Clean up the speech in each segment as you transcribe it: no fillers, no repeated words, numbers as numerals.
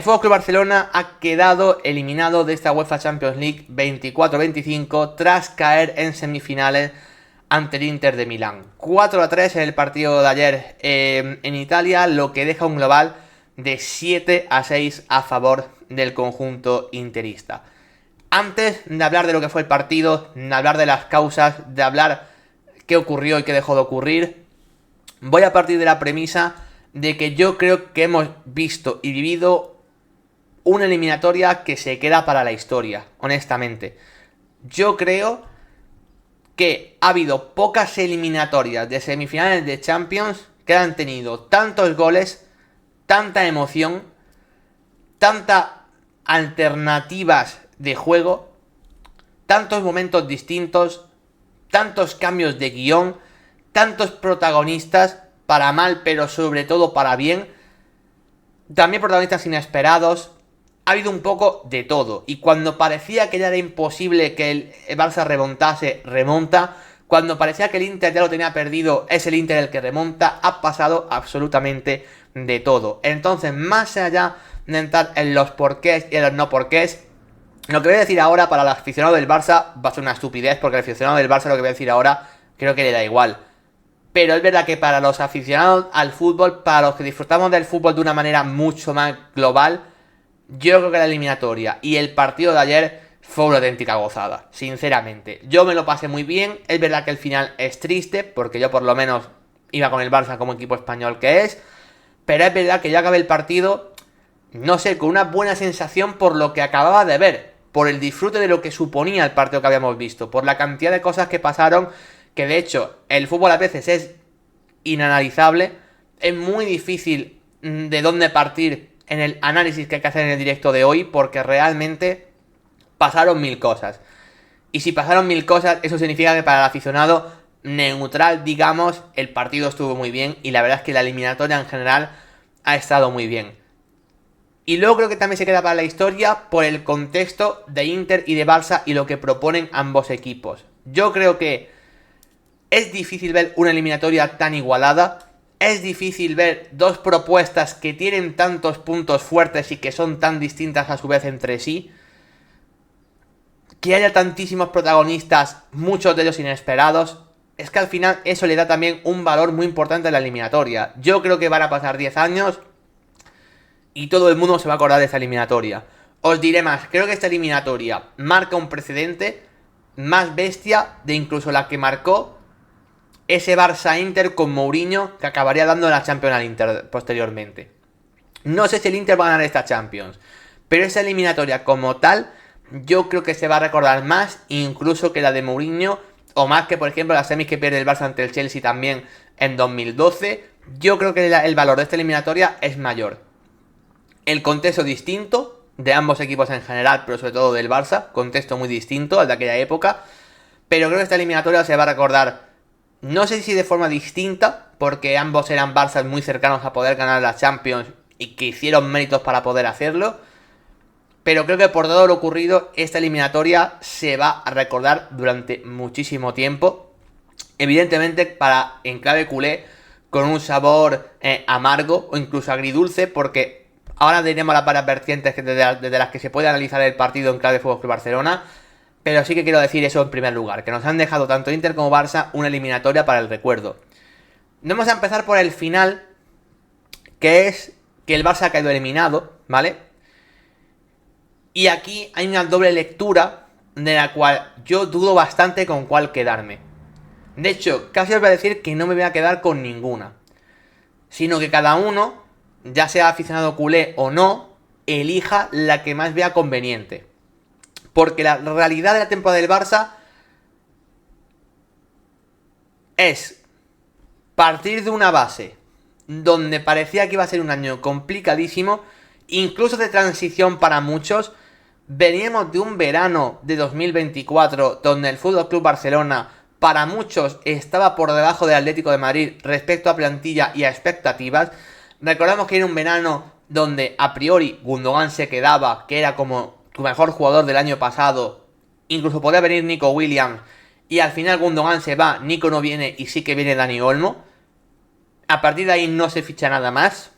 FC Barcelona ha quedado eliminado de esta UEFA Champions League 24-25 tras caer en semifinales ante el Inter de Milán. 4-3 en el partido de ayer en Italia, lo que deja un global de 7-6 a favor del conjunto interista. Antes de hablar de lo que fue el partido, de hablar de las causas, de hablar qué ocurrió y qué dejó de ocurrir, voy a partir de la premisa de que yo creo que hemos visto y vivido una eliminatoria que se queda para la historia, honestamente. Yo creo que ha habido pocas eliminatorias de semifinales de Champions que han tenido tantos goles, tanta emoción, tantas alternativas de juego, tantos momentos distintos, tantos cambios de guión, tantos protagonistas, para mal pero sobre todo para bien, también protagonistas inesperados. Ha habido un poco de todo, y cuando parecía que ya era imposible que el Barça remontase, remonta. Cuando parecía que el Inter ya lo tenía perdido, es el Inter el que remonta. Ha pasado absolutamente de todo. Entonces, más allá de entrar en los porqués y en los no porqués, lo que voy a decir ahora para el aficionado del Barça va a ser una estupidez, porque el aficionado del Barça lo que voy a decir ahora creo que le da igual. Pero es verdad que para los aficionados al fútbol, para los que disfrutamos del fútbol de una manera mucho más global, yo creo que la eliminatoria y el partido de ayer fue una auténtica gozada, sinceramente. Yo me lo pasé muy bien. Es verdad que el final es triste, porque yo por lo menos iba con el Barça como equipo español que es. Pero es verdad que yo acabé el partido, no sé, con una buena sensación por lo que acababa de ver, por el disfrute de lo que suponía el partido que habíamos visto, por la cantidad de cosas que pasaron, que de hecho el fútbol a veces es inanalizable. Es muy difícil de dónde partir en el análisis que hay que hacer en el directo de hoy, porque realmente pasaron mil cosas. Y si pasaron mil cosas, eso significa que para el aficionado neutral, digamos, el partido estuvo muy bien, y la verdad es que la eliminatoria en general ha estado muy bien. Y luego creo que también se queda para la historia por el contexto de Inter y de Barça y lo que proponen ambos equipos. Yo creo que es difícil ver una eliminatoria tan igualada. Es difícil ver dos propuestas que tienen tantos puntos fuertes y que son tan distintas a su vez entre sí. Que haya tantísimos protagonistas, muchos de ellos inesperados. Es que al final eso le da también un valor muy importante a la eliminatoria. Yo creo que van a pasar 10 años y todo el mundo se va a acordar de esta eliminatoria. Os diré más, creo que esta eliminatoria marca un precedente más bestia de incluso la que marcó ese Barça-Inter con Mourinho, que acabaría dando la Champions al Inter posteriormente. No sé si el Inter va a ganar esta Champions, pero esa eliminatoria como tal, yo creo que se va a recordar más incluso que la de Mourinho, o más que por ejemplo las semis que pierde el Barça ante el Chelsea también en 2012. Yo creo que el valor de esta eliminatoria es mayor. El contexto distinto de ambos equipos en general, pero sobre todo del Barça, contexto muy distinto al de aquella época. Pero creo que esta eliminatoria se va a recordar, no sé si de forma distinta, porque ambos eran Barças muy cercanos a poder ganar la Champions y que hicieron méritos para poder hacerlo. Pero creo que por todo lo ocurrido, esta eliminatoria se va a recordar durante muchísimo tiempo. Evidentemente, para en clave culé, con un sabor amargo o incluso agridulce, porque ahora tenemos las varias vertientes desde las que se puede analizar el partido en clave FC Barcelona. Pero sí que quiero decir eso en primer lugar, que nos han dejado tanto Inter como Barça una eliminatoria para el recuerdo. Vamos a empezar por el final, que es que el Barça ha caído eliminado, ¿vale? Y aquí hay una doble lectura de la cual yo dudo bastante con cuál quedarme. De hecho, casi os voy a decir que no me voy a quedar con ninguna, sino que cada uno, ya sea aficionado culé o no, elija la que más vea conveniente. Porque la realidad de la temporada del Barça es partir de una base donde parecía que iba a ser un año complicadísimo, incluso de transición para muchos. Veníamos de un verano de 2024 donde el FC Barcelona para muchos estaba por debajo del Atlético de Madrid respecto a plantilla y a expectativas. Recordamos que era un verano donde a priori Gundogan se quedaba, que era como tu mejor jugador del año pasado. Incluso podía venir Nico Williams, y al final Gundogan se va, Nico no viene y sí que viene Dani Olmo. A partir de ahí no se ficha nada más.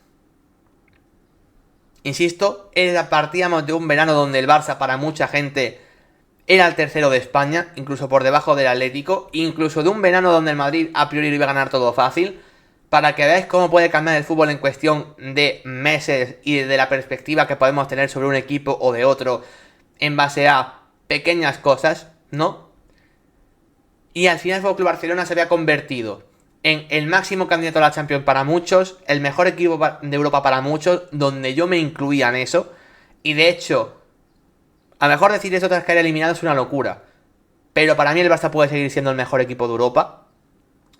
Insisto, partíamos de un verano donde el Barça para mucha gente era el tercero de España, incluso por debajo del Atlético, incluso de un verano donde el Madrid a priori lo iba a ganar todo fácil, para que veáis cómo puede cambiar el fútbol en cuestión de meses y de la perspectiva que podemos tener sobre un equipo o de otro en base a pequeñas cosas, ¿no? Y al final el FC Barcelona se había convertido en el máximo candidato a la Champions para muchos, el mejor equipo de Europa para muchos, donde yo me incluía en eso, y de hecho, a lo mejor decir eso tras caer eliminado es una locura, pero para mí el Barça puede seguir siendo el mejor equipo de Europa,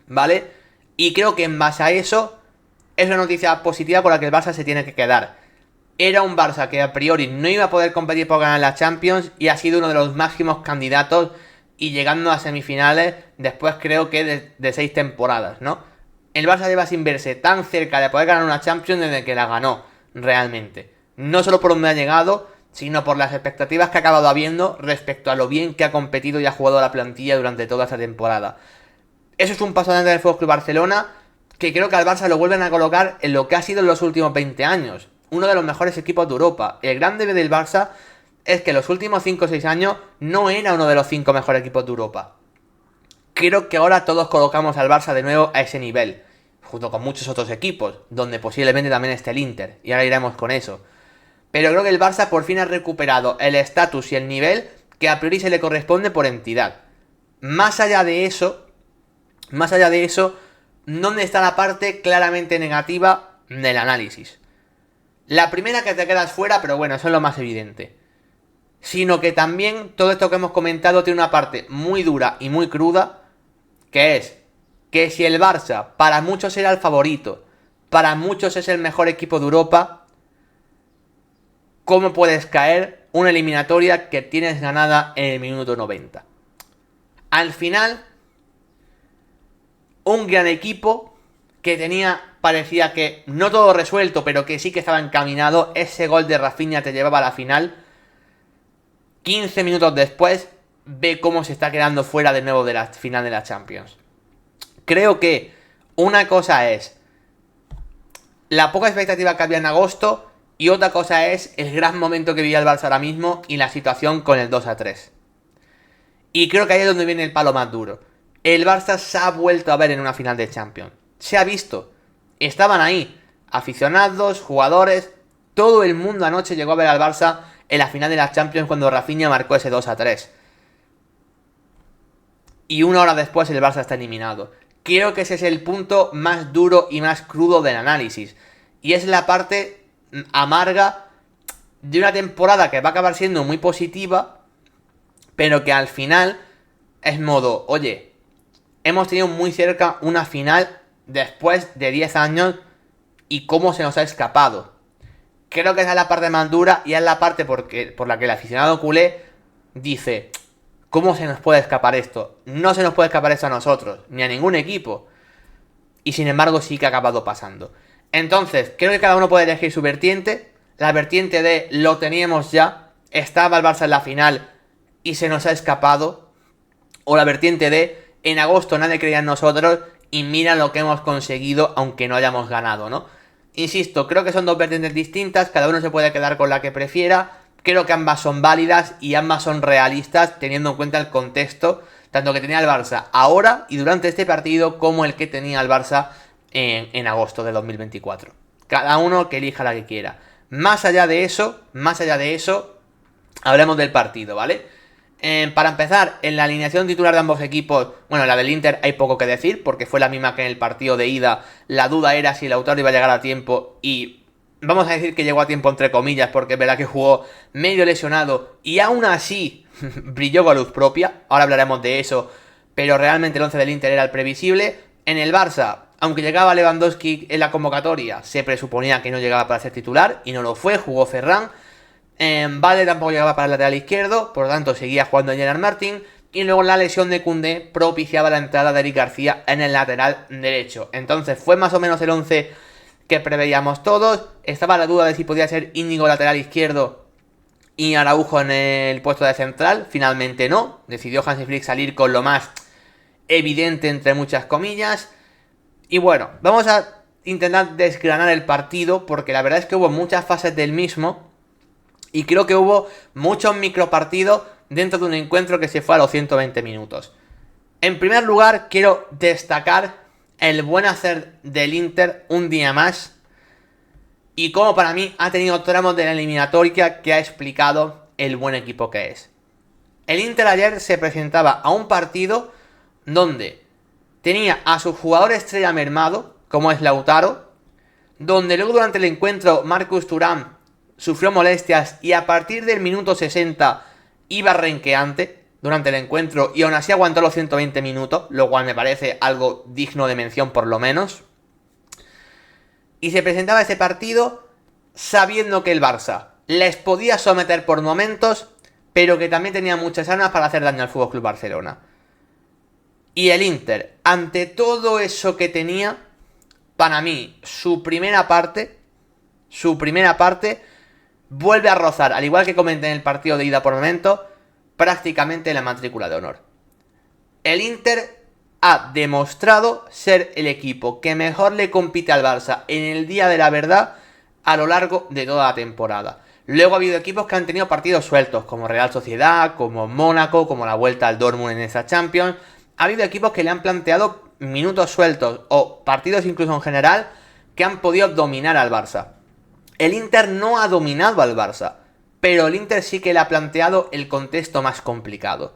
¿vale? Y creo que en base a eso es una noticia positiva con la que el Barça se tiene que quedar. Era un Barça que a priori no iba a poder competir por ganar la Champions y ha sido uno de los máximos candidatos y llegando a semifinales después creo que de 6 temporadas, ¿no? El Barça lleva sin verse tan cerca de poder ganar una Champions desde que la ganó, realmente. No solo por donde ha llegado, sino por las expectativas que ha acabado habiendo respecto a lo bien que ha competido y ha jugado la plantilla durante toda esa temporada. Eso es un paso adelante del FC Barcelona que creo que al Barça lo vuelven a colocar en lo que ha sido en los últimos 20 años. Uno de los mejores equipos de Europa. El gran debe del Barça es que los últimos 5 o 6 años no era uno de los 5 mejores equipos de Europa. Creo que ahora todos colocamos al Barça de nuevo a ese nivel, junto con muchos otros equipos, donde posiblemente también esté el Inter, y ahora iremos con eso. Pero creo que el Barça por fin ha recuperado el estatus y el nivel que a priori se le corresponde por entidad. Más allá de eso, ¿dónde está la parte claramente negativa del análisis? La primera que te quedas fuera, pero bueno, eso es lo más evidente. Sino que también todo esto que hemos comentado tiene una parte muy dura y muy cruda, que es que si el Barça para muchos era el favorito, para muchos es el mejor equipo de Europa, ¿cómo puedes caer una eliminatoria que tienes ganada en el minuto 90? Al final, un gran equipo que parecía que no todo resuelto, pero que sí que estaba encaminado. Ese gol de Rafinha te llevaba a la final. 15 minutos después, ve cómo se está quedando fuera de nuevo de la final de la Champions. Creo que una cosa es la poca expectativa que había en agosto y otra cosa es el gran momento que vivía el Barça ahora mismo y la situación con el 2-3. Y creo que ahí es donde viene el palo más duro. El Barça se ha vuelto a ver en una final de Champions. Se ha visto. Estaban ahí. Aficionados, jugadores. Todo el mundo anoche llegó a ver al Barça en la final de la Champions cuando Rafinha marcó ese 2-3. Y una hora después el Barça está eliminado. Creo que ese es el punto más duro y más crudo del análisis. Y es la parte amarga de una temporada que va a acabar siendo muy positiva, pero que al final es modo, oye, hemos tenido muy cerca una final después de 10 años y cómo se nos ha escapado. Creo que esa es la parte más dura y es la parte por la que el aficionado culé dice, ¿cómo se nos puede escapar esto? No se nos puede escapar esto a nosotros, ni a ningún equipo. Y sin embargo sí que ha acabado pasando. Entonces, creo que cada uno puede elegir su vertiente. La vertiente de lo teníamos ya, estaba el Barça en la final y se nos ha escapado. O la vertiente de en agosto nadie creía en nosotros y mira lo que hemos conseguido aunque no hayamos ganado, ¿no? Insisto, creo que son dos vertientes distintas, cada uno se puede quedar con la que prefiera. Creo que ambas son válidas y ambas son realistas teniendo en cuenta el contexto, tanto que tenía el Barça ahora y durante este partido como el que tenía el Barça en agosto de 2024. Cada uno que elija la que quiera. Más allá de eso, hablemos del partido, ¿vale? Para empezar, en la alineación titular de ambos equipos, bueno, la del Inter hay poco que decir, porque fue la misma que en el partido de ida. La duda era si Lautaro iba a llegar a tiempo y vamos a decir que llegó a tiempo entre comillas, porque es verdad que jugó medio lesionado y aún así brilló con luz propia. Ahora hablaremos de eso, pero realmente el 11 del Inter era el previsible. En el Barça, aunque llegaba Lewandowski en la convocatoria, se presuponía que no llegaba para ser titular y no lo fue, jugó Ferran. Valde tampoco llegaba para el lateral izquierdo, por lo tanto seguía jugando Gerard Martin. Y luego la lesión de Koundé propiciaba la entrada de Eric García en el lateral derecho. Entonces fue más o menos el 11 que preveíamos todos. Estaba la duda de si podía ser Íñigo lateral izquierdo y Araujo en el puesto de central. Finalmente no, decidió Hansi Flick salir con lo más evidente entre muchas comillas. Y bueno, vamos a intentar desgranar el partido, porque la verdad es que hubo muchas fases del mismo y creo que hubo muchos micropartidos dentro de un encuentro que se fue a los 120 minutos. En primer lugar, quiero destacar el buen hacer del Inter un día más y cómo para mí ha tenido tramos de la eliminatoria que ha explicado el buen equipo que es. El Inter ayer se presentaba a un partido donde tenía a su jugador estrella mermado, como es Lautaro, donde luego durante el encuentro Marcus Thuram sufrió molestias y a partir del minuto 60 iba renqueante durante el encuentro y aún así aguantó los 120 minutos, lo cual me parece algo digno de mención por lo menos. Y se presentaba ese partido sabiendo que el Barça les podía someter por momentos, pero que también tenía muchas armas para hacer daño al FC Barcelona. Y el Inter, ante todo eso que tenía, para mí, su primera parte, vuelve a rozar, al igual que comenté en el partido de ida por momentos, prácticamente la matrícula de honor. El Inter ha demostrado ser el equipo que mejor le compite al Barça en el día de la verdad a lo largo de toda la temporada. Luego ha habido equipos que han tenido partidos sueltos, como Real Sociedad, como Mónaco, como la vuelta al Dortmund en esa Champions. Ha habido equipos que le han planteado minutos sueltos o partidos incluso en general que han podido dominar al Barça. El Inter no ha dominado al Barça, pero el Inter sí que le ha planteado el contexto más complicado.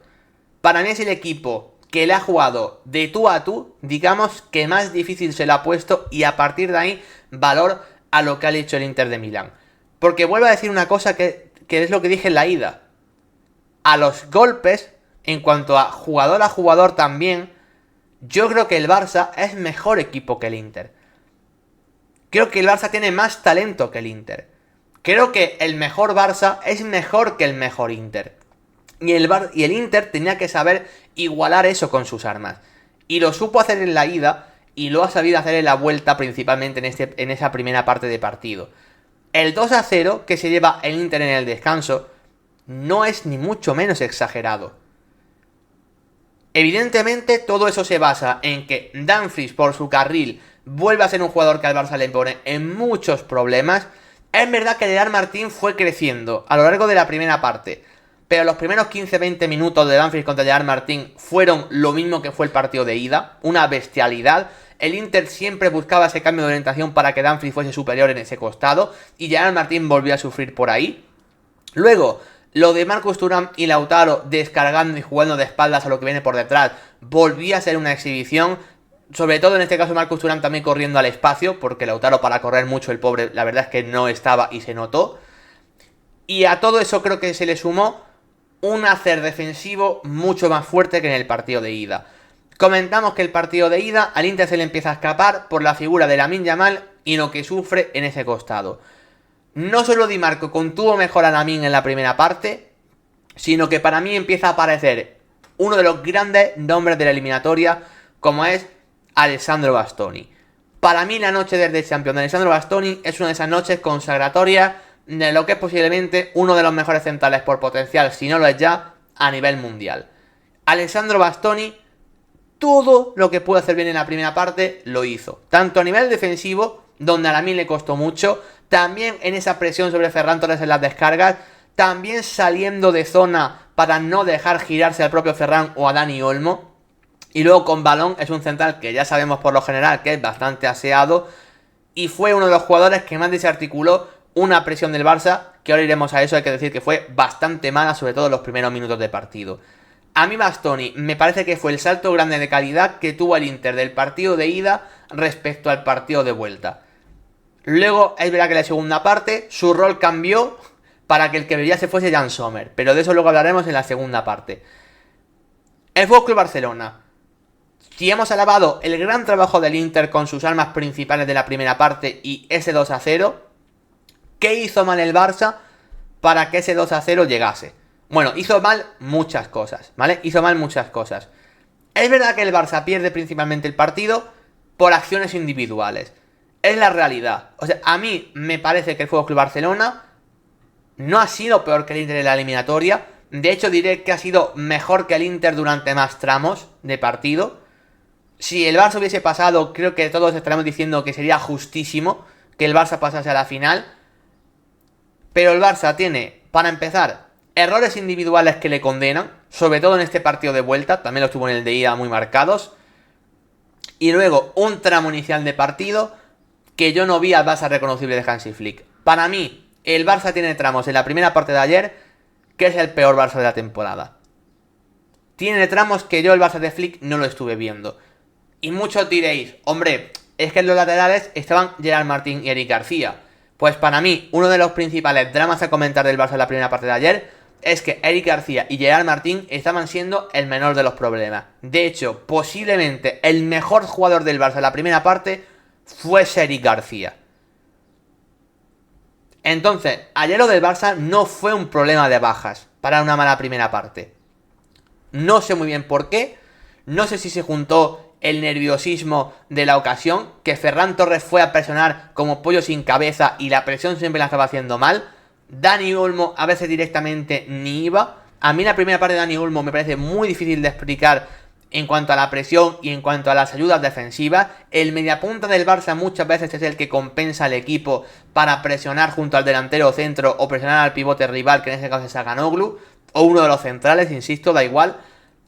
Para mí es el equipo que le ha jugado de tú a tú, digamos que más difícil se le ha puesto y a partir de ahí valor a lo que ha hecho el Inter de Milán. Porque vuelvo a decir una cosa que es lo que dije en la ida. A los golpes, en cuanto a jugador también, yo creo que el Barça es mejor equipo que el Inter. Creo que el Barça tiene más talento que el Inter. Creo que el mejor Barça es mejor que el mejor Inter. Y el Inter tenía que saber igualar eso con sus armas. Y lo supo hacer en la ida y lo ha sabido hacer en la vuelta, principalmente en esa primera parte de partido. El 2-0 que se lleva el Inter en el descanso no es ni mucho menos exagerado. Evidentemente todo eso se basa en que Dumfries por su carril vuelve a ser un jugador que al Barça le pone en muchos problemas. Es verdad que Gerard Martín fue creciendo a lo largo de la primera parte, pero los primeros 15-20 minutos de Dumfries contra Gerard Martín fueron lo mismo que fue el partido de ida, una bestialidad. El Inter siempre buscaba ese cambio de orientación para que Dumfries fuese superior en ese costado y Gerard Martín volvió a sufrir por ahí. Luego, lo de Marcus Thuram y Lautaro descargando y jugando de espaldas a lo que viene por detrás volvía a ser una exhibición. Sobre todo en este caso Marcus Thuram también corriendo al espacio, porque Lautaro para correr mucho el pobre la verdad es que no estaba y se notó. Y a todo eso creo que se le sumó un hacer defensivo mucho más fuerte que en el partido de ida. Comentamos que el partido de ida al Inter se le empieza a escapar por la figura de Lamine Yamal y lo que sufre en ese costado. No solo Di Marco contuvo mejor a Lamine en la primera parte, sino que para mí empieza a aparecer uno de los grandes nombres de la eliminatoria, como es Alessandro Bastoni. Para mí la noche del Champions de Alessandro Bastoni es una de esas noches consagratorias de lo que es posiblemente uno de los mejores centrales por potencial, si no lo es ya, a nivel mundial. Alessandro Bastoni, todo lo que pudo hacer bien en la primera parte, lo hizo. Tanto a nivel defensivo, donde a Lamine le costó mucho, también en esa presión sobre Ferran Torres en las descargas, también saliendo de zona para no dejar girarse al propio Ferran o a Dani Olmo. Y luego con balón es un central que ya sabemos por lo general que es bastante aseado. Y fue uno de los jugadores que más desarticuló una presión del Barça, que ahora iremos a eso, hay que decir que fue bastante mala, sobre todo en los primeros minutos de partido. A mí Bastoni me parece que fue el salto grande de calidad que tuvo el Inter del partido de ida respecto al partido de vuelta. Luego es verdad que en la segunda parte su rol cambió para que el que brillase fuese Jan Sommer, pero de eso luego hablaremos en la segunda parte. El FC Barcelona. Si hemos alabado el gran trabajo del Inter con sus armas principales de la primera parte y ese 2-0, ¿qué hizo mal el Barça para que ese 2-0 llegase? Bueno, hizo mal muchas cosas, ¿vale? Hizo mal muchas cosas. Es verdad que el Barça pierde principalmente el partido por acciones individuales. Es la realidad. O sea, a mí me parece que el FC Barcelona no ha sido peor que el Inter en la eliminatoria. De hecho, diré que ha sido mejor que el Inter durante más tramos de partido. Si el Barça hubiese pasado, creo que todos estaremos diciendo que sería justísimo que el Barça pasase a la final. Pero el Barça tiene, para empezar, errores individuales que le condenan, sobre todo en este partido de vuelta, también los tuvo en el de ida muy marcados. Y luego un tramo inicial de partido que yo no vi al Barça reconocible de Hansi Flick. Para mí, el Barça tiene tramos en la primera parte de ayer que es el peor Barça de la temporada. Tiene tramos que yo el Barça de Flick no lo estuve viendo. Y muchos diréis, hombre, es que en los laterales estaban Gerard Martín y Eric García. Pues para mí, uno de los principales dramas a comentar del Barça en la primera parte de ayer es que Eric García y Gerard Martín estaban siendo el menor de los problemas. De hecho, posiblemente el mejor jugador del Barça en la primera parte fue Eric García. Entonces, ayer lo del Barça no fue un problema de bajas para una mala primera parte. No sé muy bien por qué. No sé si se juntó el nerviosismo de la ocasión, que Ferran Torres fue a presionar como pollo sin cabeza y la presión siempre la estaba haciendo mal. Dani Olmo a veces directamente ni iba. A mí la primera parte de Dani Olmo me parece muy difícil de explicar en cuanto a la presión y en cuanto a las ayudas defensivas. El mediapunta del Barça muchas veces es el que compensa al equipo para presionar junto al delantero centro o presionar al pivote rival, que en este caso es Çalhanoğlu, o uno de los centrales, insisto, da igual.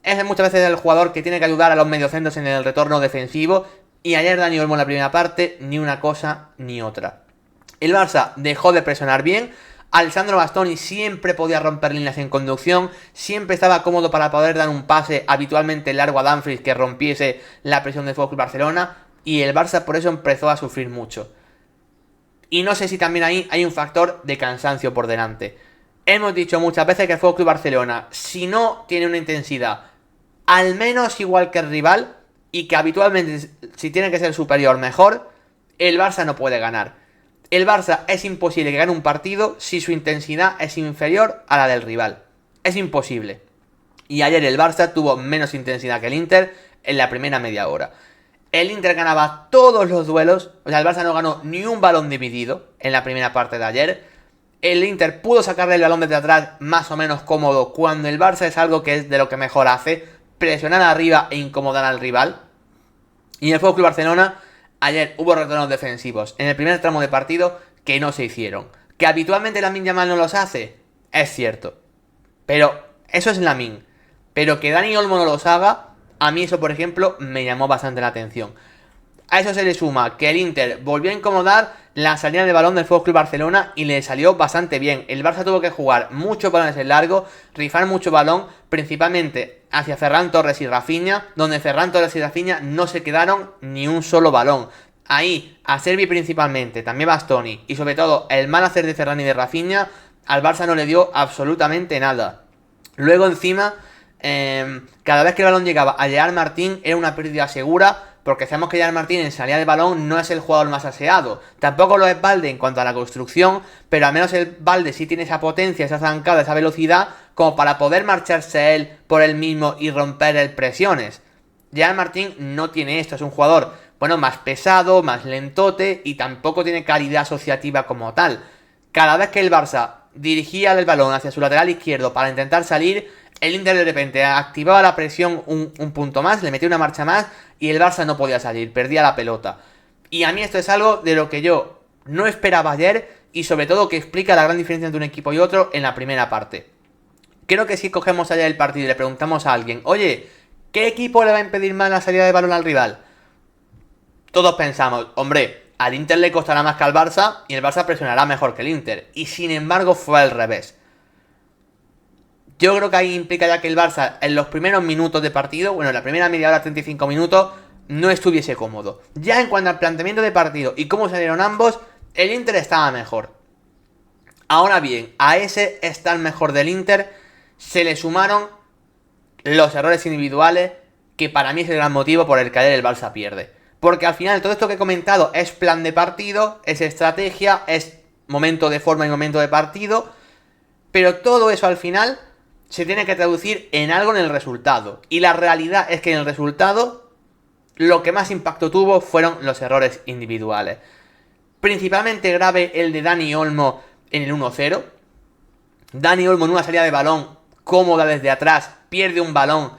Es muchas veces el jugador que tiene que ayudar a los mediocentros en el retorno defensivo. Y ayer Dani Olmo en la primera parte, ni una cosa ni otra. El Barça dejó de presionar bien. Alessandro Bastoni siempre podía romper líneas en conducción, siempre estaba cómodo para poder dar un pase habitualmente largo a Dumfries que rompiese la presión del FC Barcelona, y el Barça por eso empezó a sufrir mucho. Y no sé si también ahí hay un factor de cansancio por delante. Hemos dicho muchas veces que el FC Barcelona, si no tiene una intensidad al menos igual que el rival, y que habitualmente si tiene que ser superior mejor, el Barça no puede ganar. El Barça es imposible que gane un partido si su intensidad es inferior a la del rival. Es imposible. Y ayer el Barça tuvo menos intensidad que el Inter en la primera media hora. El Inter ganaba todos los duelos. O sea, el Barça no ganó ni un balón dividido en la primera parte de ayer. El Inter pudo sacarle el balón desde atrás más o menos cómodo, cuando el Barça es algo que es de lo que mejor hace: presionar arriba e incomodar al rival. Y en el FC Barcelona ayer hubo retornos defensivos en el primer tramo de partido que no se hicieron. ¿Que habitualmente Lamine Yamal no los hace? Es cierto. Pero eso es Lamine. Pero que Dani Olmo no los haga, a mí eso, por ejemplo, me llamó bastante la atención. A eso se le suma que el Inter volvió a incomodar la salida de balón del FC Barcelona y le salió bastante bien. El Barça tuvo que jugar muchos balones en largo, rifar mucho balón, principalmente hacia Ferran Torres y Rafinha, donde Ferran Torres y Rafinha no se quedaron ni un solo balón. Ahí, a Servi principalmente, también Bastoni, y sobre todo el mal hacer de Ferran y de Rafinha, al Barça no le dio absolutamente nada. Luego encima, cada vez que el balón llegaba a Gerard Martín era una pérdida segura, porque sabemos que Gerard Martín en salida de balón no es el jugador más aseado. Tampoco lo es Balde en cuanto a la construcción, pero al menos el Balde sí tiene esa potencia, esa zancada, esa velocidad, como para poder marcharse él por él mismo y romper el presiones. Gerard Martín no tiene esto, es un jugador, bueno, más pesado, más lentote, y tampoco tiene calidad asociativa como tal. Cada vez que el Barça dirigía el balón hacia su lateral izquierdo para intentar salir, el Inter de repente activaba la presión un punto más, le metía una marcha más y el Barça no podía salir, perdía la pelota. Y a mí esto es algo de lo que yo no esperaba ayer, y sobre todo que explica la gran diferencia entre un equipo y otro en la primera parte. Creo que si cogemos ayer el partido y le preguntamos a alguien, oye, ¿qué equipo le va a impedir más la salida de balón al rival? Todos pensamos, hombre, al Inter le costará más que al Barça y el Barça presionará mejor que el Inter. Y sin embargo fue al revés. Yo creo que ahí implica ya que el Barça en los primeros minutos de partido, bueno, en la primera media hora, 35 minutos, no estuviese cómodo. Ya en cuanto al planteamiento de partido y cómo salieron ambos, el Inter estaba mejor. Ahora bien, a ese estar mejor del Inter se le sumaron los errores individuales, que para mí es el gran motivo por el que ayer el Barça pierde. Porque al final todo esto que he comentado es plan de partido, es estrategia, es momento de forma y momento de partido, pero todo eso al final se tiene que traducir en algo en el resultado. Y la realidad es que en el resultado lo que más impacto tuvo fueron los errores individuales. Principalmente grave el de Dani Olmo en el 1-0. Dani Olmo en una salida de balón cómoda desde atrás pierde un balón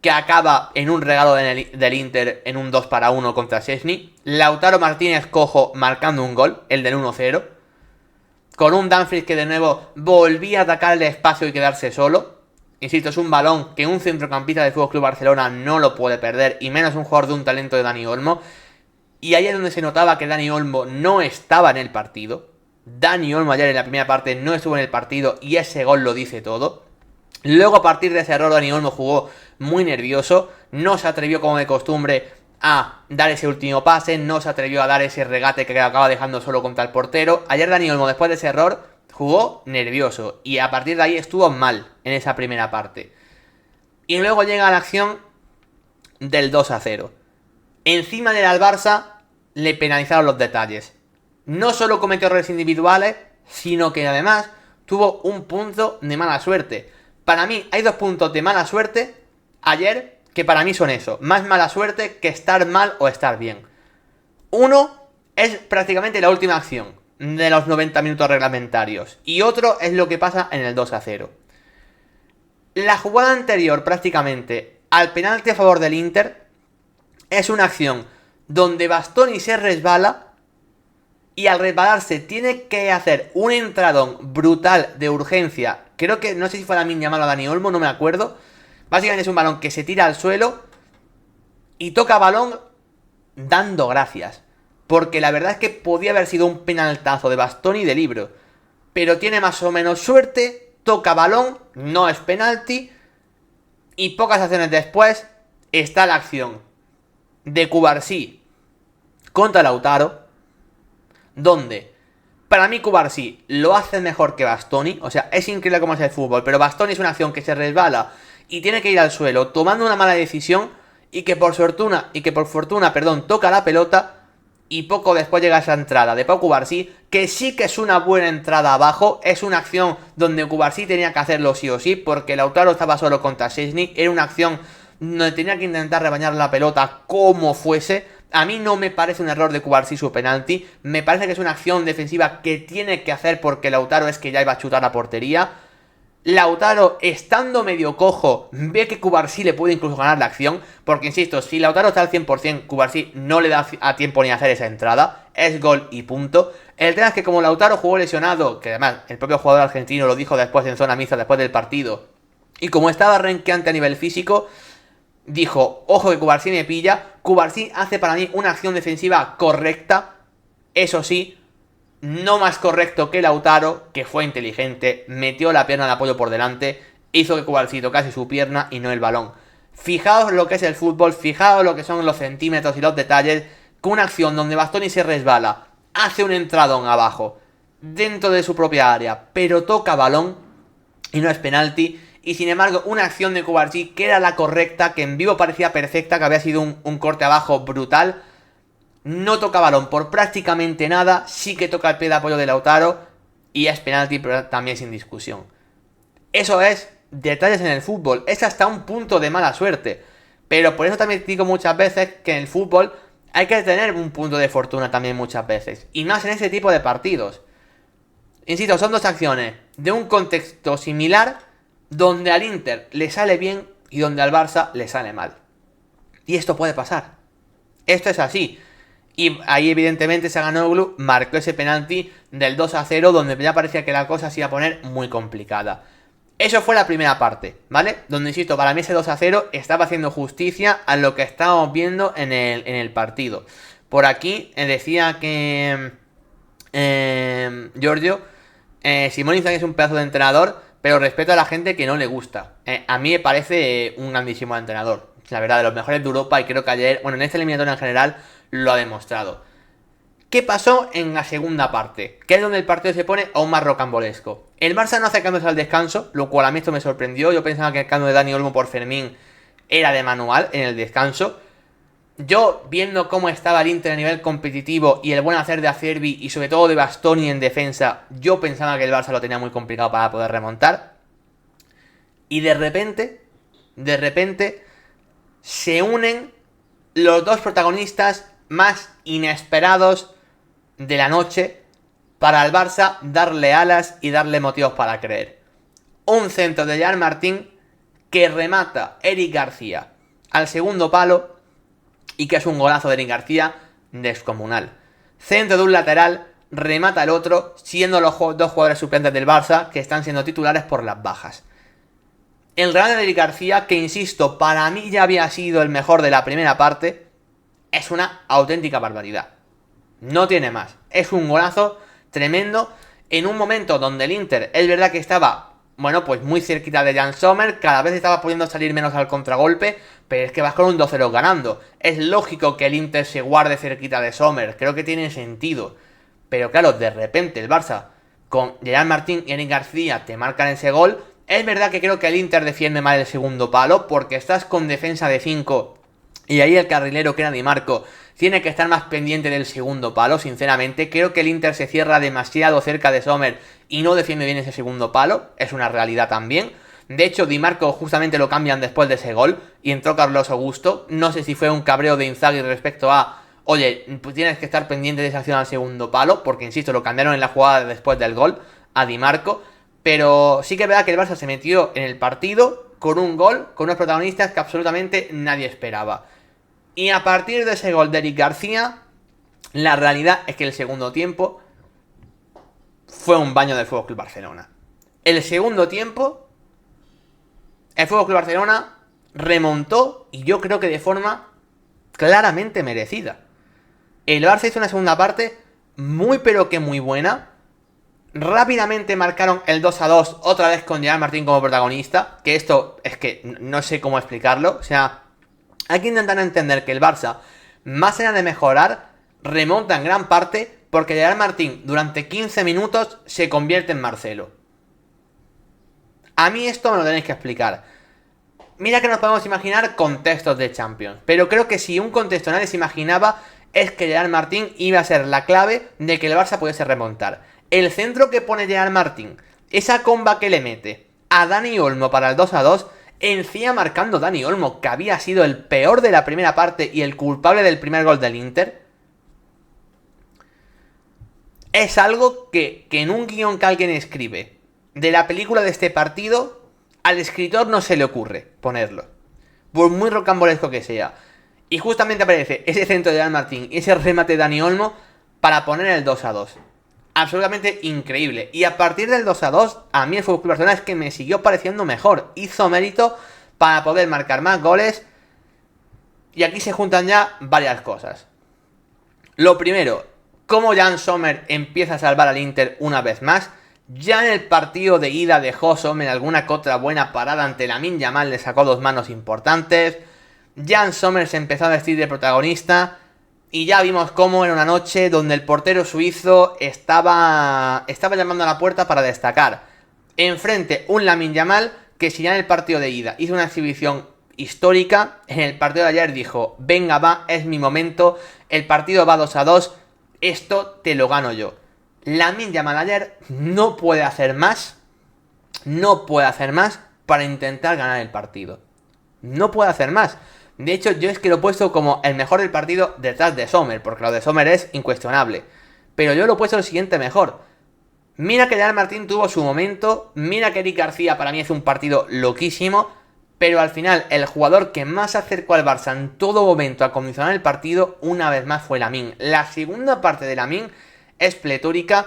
que acaba en un regalo del Inter en un 2-1 contra Szczęsny. Lautaro Martínez cojo marcando un gol, el del 1-0. Con un Dumfries que de nuevo volvía a atacar el espacio y quedarse solo. Insisto, es un balón que un centrocampista del FC Barcelona no lo puede perder, y menos un jugador de un talento de Dani Olmo. Y ahí es donde se notaba que Dani Olmo no estaba en el partido. Dani Olmo ayer en la primera parte no estuvo en el partido y ese gol lo dice todo. Luego, a partir de ese error, Dani Olmo jugó muy nervioso, no se atrevió como de costumbre a dar ese último pase, no se atrevió a dar ese regate que acaba dejando solo contra el portero. Ayer Dani Olmo, después de ese error, jugó nervioso y a partir de ahí estuvo mal en esa primera parte. Y luego llega la acción del 2-0. Encima del Barça le penalizaron los detalles. No solo cometió errores individuales, sino que además tuvo un punto de mala suerte. Para mí hay 2 puntos de mala suerte ayer que para mí son eso. Más mala suerte que estar mal o estar bien. Uno es prácticamente la última acción de los 90 minutos reglamentarios. Y otro es lo que pasa en el 2-0. La jugada anterior prácticamente al penalti a favor del Inter es una acción donde Bastoni se resbala y al resbalarse tiene que hacer un entradón brutal de urgencia. Creo que, no sé si fue Lamine Yamal o Dani Olmo, no me acuerdo. Básicamente es un balón que se tira al suelo y toca balón dando gracias. Porque la verdad es que podía haber sido un penaltazo de Bastoni de libro. Pero tiene más o menos suerte, toca balón, no es penalti. Y pocas acciones después está la acción de Cubarsí contra Lautaro, donde para mí Cubarsí lo hace mejor que Bastoni. O sea, es increíble cómo es el fútbol, pero Bastoni es una acción que se resbala y tiene que ir al suelo tomando una mala decisión y que por fortuna, toca la pelota y poco después llega esa entrada de Pau Cubarsí, que sí que es una buena entrada abajo. Es una acción donde Cubarsí tenía que hacerlo sí o sí, porque Lautaro estaba solo contra Szczęsny. Era una acción donde tenía que intentar rebañar la pelota como fuese. A mí no me parece un error de Cubarsí su penalti. Me parece que es una acción defensiva que tiene que hacer porque Lautaro es que ya iba a chutar a portería. Lautaro, estando medio cojo, ve que Cubarsí le puede incluso ganar la acción. Porque, insisto, si Lautaro está al 100%, Cubarsí no le da a tiempo ni a hacer esa entrada. Es gol y punto. El tema es que como Lautaro jugó lesionado, que además el propio jugador argentino lo dijo después en zona mixta, después del partido, y como estaba renqueante a nivel físico, dijo, ojo que Cubarsí me pilla. Cubarsí hace para mí una acción defensiva correcta. Eso sí, no más correcto que Lautaro, que fue inteligente, metió la pierna de apoyo por delante, hizo que Cubarsí tocase su pierna y no el balón. Fijaos lo que es el fútbol, fijaos lo que son los centímetros y los detalles, con una acción donde Bastoni se resbala, hace un entradón abajo, dentro de su propia área, pero toca balón y no es penalti. Y sin embargo, una acción de Cubarsí que era la correcta, que en vivo parecía perfecta, que había sido un corte abajo brutal, no toca balón por prácticamente nada, sí que toca el pie de apoyo de Lautaro y es penalti, pero también sin discusión. Eso es detalles en el fútbol, es hasta un punto de mala suerte. Pero por eso también digo muchas veces que en el fútbol hay que tener un punto de fortuna también muchas veces, y más en ese tipo de partidos. Insisto, son 2 acciones de un contexto similar, donde al Inter le sale bien y donde al Barça le sale mal. Y esto puede pasar. Esto es así. Y ahí evidentemente Çalhanoğlu marcó ese penalti del 2-0, donde ya parecía que la cosa se iba a poner muy complicada. Eso fue la primera parte, ¿vale? Donde, insisto, para mí ese 2-0 estaba haciendo justicia a lo que estábamos viendo en el partido. Por aquí decía que Giorgio, Simone Inzaghi es un pedazo de entrenador, pero respeto a la gente que no le gusta. A mí me parece un grandísimo entrenador, la verdad, de los mejores de Europa, y creo que ayer, bueno, en esta eliminatoria en general, lo ha demostrado. ¿Qué pasó en la segunda parte? Que es donde el partido se pone aún más rocambolesco. El Barça no hace cambios al descanso, lo cual a mí esto me sorprendió. Yo pensaba que el cambio de Dani Olmo por Fermín era de manual en el descanso. Yo, viendo cómo estaba el Inter a nivel competitivo y el buen hacer de Acerbi y sobre todo de Bastoni en defensa, yo pensaba que el Barça lo tenía muy complicado para poder remontar. Y de repente, se unen los 2 protagonistas más inesperados de la noche para el Barça darle alas y darle motivos para creer. Un centro de Gerard Martín que remata Eric García al segundo palo y que es un golazo de Eric García descomunal. Centro de un lateral, remata el otro, siendo los dos jugadores suplentes del Barça que están siendo titulares por las bajas. El remate de Eric García, que insisto, para mí ya había sido el mejor de la primera parte, es una auténtica barbaridad. No tiene más. Es un golazo tremendo en un momento donde el Inter, es verdad que estaba, bueno, pues muy cerquita de Jan Sommer, cada vez estaba pudiendo salir menos al contragolpe, pero es que vas con un 2-0 ganando. Es lógico que el Inter se guarde cerquita de Sommer, creo que tiene sentido. Pero claro, de repente el Barça, con Gerard Martín y Eric García, te marcan ese gol. Es verdad que creo que el Inter defiende mal el segundo palo, porque estás con defensa de 5 y ahí el carrilero, que era Di Marco, tiene que estar más pendiente del segundo palo, sinceramente. Creo que el Inter se cierra demasiado cerca de Sommer y no defiende bien ese segundo palo, es una realidad también. De hecho, Di Marco justamente lo cambian después de ese gol y entró Carlos Augusto. No sé si fue un cabreo de Inzaghi respecto a, oye, pues tienes que estar pendiente de esa acción al segundo palo, porque insisto, lo cambiaron en la jugada después del gol a Di Marco. Pero sí que es verdad que el Barça se metió en el partido con un gol, con unos protagonistas que absolutamente nadie esperaba. Y a partir de ese gol de Eric García, la realidad es que el segundo tiempo fue un baño del FC Barcelona. El segundo tiempo, el FC Barcelona remontó, y yo creo que de forma claramente merecida. El Barça hizo una segunda parte muy pero que muy buena. Rápidamente marcaron el 2-2, otra vez con Gerard Martín como protagonista, que esto es que no sé cómo explicarlo. O sea, hay que intentar entender que el Barça, más allá de mejorar, remonta en gran parte porque Gerard Martín durante 15 minutos se convierte en Marcelo. A mí esto me lo tenéis que explicar. Mira que nos podemos imaginar contextos de Champions, pero creo que si un contexto nadie se imaginaba es que Gerard Martín iba a ser la clave de que el Barça pudiese remontar. El centro que pone Gerard Martín, esa comba que le mete a Dani Olmo para el 2-2, encima marcando Dani Olmo, que había sido el peor de la primera parte y el culpable del primer gol del Inter, es algo que en un guión que alguien escribe de la película de este partido, al escritor no se le ocurre ponerlo, por muy rocambolesco que sea. Y justamente aparece ese centro de Gerard Martín y ese remate de Dani Olmo para poner el 2-2. Absolutamente increíble. Y a partir del 2-2, a mí el FC Barcelona es que me siguió pareciendo mejor. Hizo mérito para poder marcar más goles. Y aquí se juntan ya varias cosas. Lo primero, cómo Jan Sommer empieza a salvar al Inter una vez más. Ya en el partido de ida dejó Sommer alguna que otra buena parada ante Lamine Yamal, le sacó dos manos importantes. Jan Sommer se empezó a vestir de protagonista. Y ya vimos cómo era una noche donde el portero suizo estaba llamando a la puerta para destacar. Enfrente un Lamine Yamal que si ya en el partido de ida hizo una exhibición histórica, en el partido de ayer dijo, venga va, es mi momento, el partido va 2-2, esto te lo gano yo. Lamine Yamal ayer no puede hacer más para intentar ganar el partido. No puede hacer más. De hecho, yo es que lo he puesto como el mejor del partido detrás de Sommer, porque lo de Sommer es incuestionable. Pero yo lo he puesto el siguiente mejor. Mira que Gerard Martín tuvo su momento, mira que Eric García para mí es un partido loquísimo, pero al final el jugador que más se acercó al Barça en todo momento a condicionar el partido, una vez más fue Lamine. La segunda parte de Lamine es pletórica.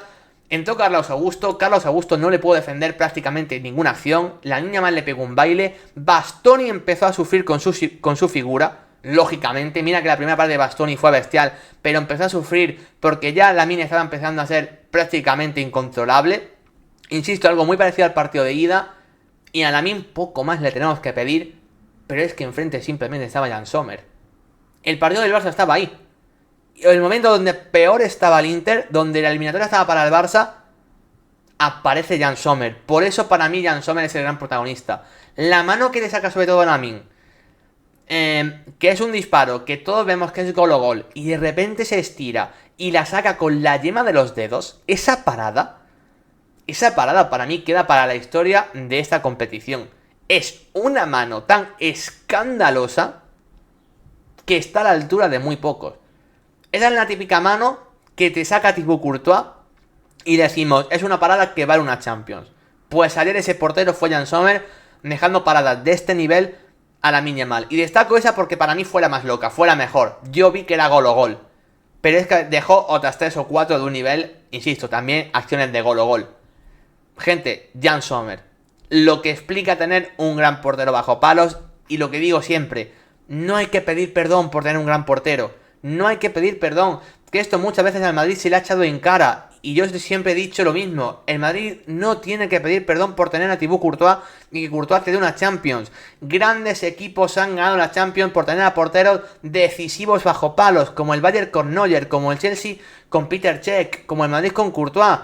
Entró Carlos Augusto no le pudo defender prácticamente ninguna acción, la niña más le pegó un baile, Bastoni empezó a sufrir con su figura, lógicamente, mira que la primera parte de Bastoni fue bestial, pero empezó a sufrir porque ya Lamine estaba empezando a ser prácticamente incontrolable, insisto, algo muy parecido al partido de ida, y a Lamine poco más le tenemos que pedir, pero es que enfrente simplemente estaba Jan Sommer. El partido del Barça estaba ahí. El momento donde peor estaba el Inter, donde la eliminatoria estaba para el Barça, aparece Jan Sommer. Por eso para mí Jan Sommer es el gran protagonista. La mano que le saca sobre todo a Lamine, que es un disparo, que todos vemos que es gol o gol, y de repente se estira y la saca con la yema de los dedos, esa parada para mí queda para la historia de esta competición. Es una mano tan escandalosa que está a la altura de muy pocos. Esa es la típica mano que te saca tipo Courtois y decimos, es una parada que vale una Champions. Pues ayer ese portero fue Jan Sommer, dejando paradas de este nivel a Lamine Yamal. Y destaco esa porque para mí fue la más loca, fue la mejor. Yo vi que era gol o gol. Pero es que dejó otras 3 o 4 de un nivel, insisto, también acciones de gol o gol. Gente, Jan Sommer, lo que explica tener un gran portero bajo palos, y lo que digo siempre, no hay que pedir perdón por tener un gran portero. No hay que pedir perdón. Que esto muchas veces al Madrid se le ha echado en cara. Y yo siempre he dicho lo mismo. El Madrid no tiene que pedir perdón por tener a Thibaut Courtois y que Courtois te dé una Champions. Grandes equipos han ganado la Champions por tener a porteros decisivos bajo palos. Como el Bayern con Neuer, como el Chelsea con Peter Cech, como el Madrid con Courtois.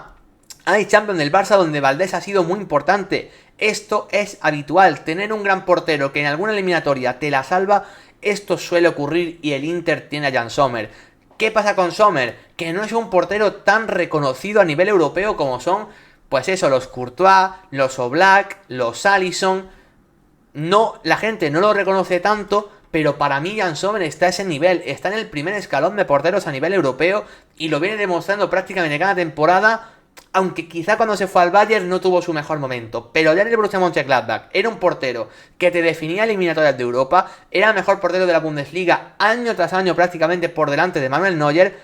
Hay Champions del Barça donde Valdés ha sido muy importante. Esto es habitual. Tener un gran portero que en alguna eliminatoria te la salva. Esto suele ocurrir y el Inter tiene a Jan Sommer. ¿Qué pasa con Sommer? Que no es un portero tan reconocido a nivel europeo como son, pues eso, los Courtois, los Oblak, los Alisson. No, la gente no lo reconoce tanto, pero para mí Jan Sommer está a ese nivel, está en el primer escalón de porteros a nivel europeo y lo viene demostrando prácticamente cada temporada. Aunque quizá cuando se fue al Bayern no tuvo su mejor momento. Pero ya en el Borussia Mönchengladbach era un portero que te definía eliminatorias de Europa. Era el mejor portero de la Bundesliga año tras año prácticamente por delante de Manuel Neuer.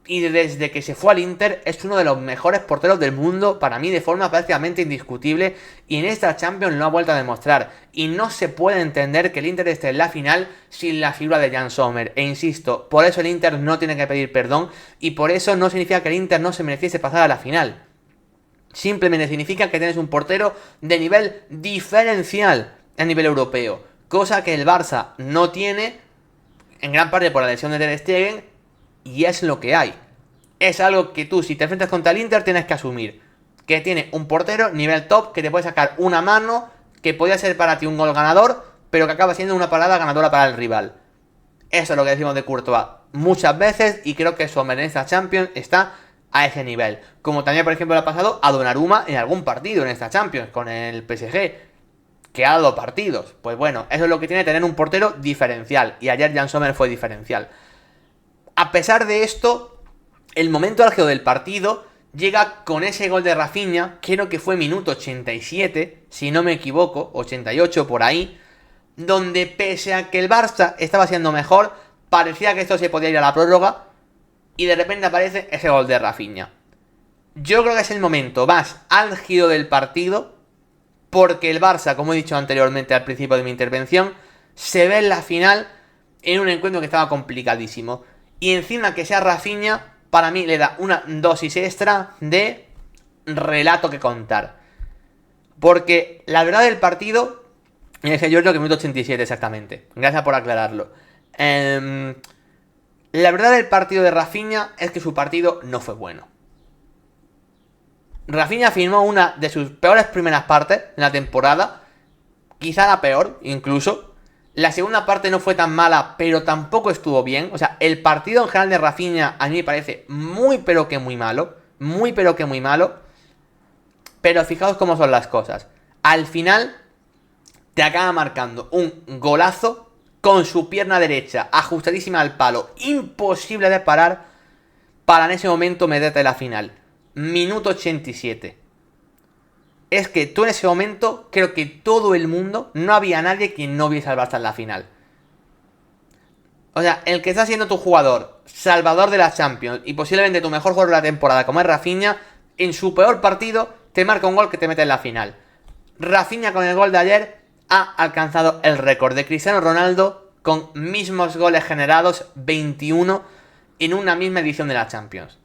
Y desde que se fue al Inter es uno de los mejores porteros del mundo. Para mí de forma prácticamente indiscutible. Y en esta Champions lo ha vuelto a demostrar. Y no se puede entender que el Inter esté en la final sin la figura de Jan Sommer. E insisto, por eso el Inter no tiene que pedir perdón. Y por eso no significa que el Inter no se mereciese pasar a la final. Simplemente significa que tienes un portero de nivel diferencial a nivel europeo. Cosa que el Barça no tiene, en gran parte por la lesión de Ter Stegen, y es lo que hay. Es algo que tú, si te enfrentas contra el Inter, tienes que asumir. Que tiene un portero nivel top que te puede sacar una mano, que podría ser para ti un gol ganador, pero que acaba siendo una parada ganadora para el rival. Eso es lo que decimos de Courtois muchas veces, y creo que Sommer en esta Champions está a ese nivel. Como también, por ejemplo, le ha pasado a Donnarumma en algún partido en esta Champions, con el PSG, que ha dado partidos. Pues bueno, eso es lo que tiene tener un portero diferencial, y ayer Jan Sommer fue diferencial. A pesar de esto, el momento álgido del partido llega con ese gol de Rafinha, creo que fue minuto 87, si no me equivoco, 88 por ahí, donde pese a que el Barça estaba siendo mejor, parecía que esto se podía ir a la prórroga, y de repente aparece ese gol de Rafinha. Yo creo que es el momento más álgido del partido, porque el Barça, como he dicho anteriormente al principio de mi intervención, se ve en la final en un encuentro que estaba complicadísimo. Y encima que sea Rafinha, para mí le da una dosis extra de relato que contar. Porque la verdad del partido, es que yo creo que minuto 87 exactamente. Gracias por aclararlo. La verdad del partido de Rafinha es que su partido no fue bueno. Rafinha firmó una de sus peores primeras partes en la temporada. Quizá la peor, incluso. La segunda parte no fue tan mala, pero tampoco estuvo bien. O sea, el partido en general de Rafinha a mí me parece muy pero que muy malo. Muy pero que muy malo. Pero fijaos cómo son las cosas. Al final te acaba marcando un golazo con su pierna derecha ajustadísima al palo, imposible de parar, para en ese momento meterte en la final. Minuto 87. Es que tú en ese momento, creo que todo el mundo, no había nadie que no viese al Barça en la final. O sea, el que está siendo tu jugador, salvador de la Champions y posiblemente tu mejor jugador de la temporada, como es Rafinha, en su peor partido te marca un gol que te mete en la final. Rafinha con el gol de ayer ha alcanzado el récord de Cristiano Ronaldo con mismos goles generados, 21, en una misma edición de la Champions.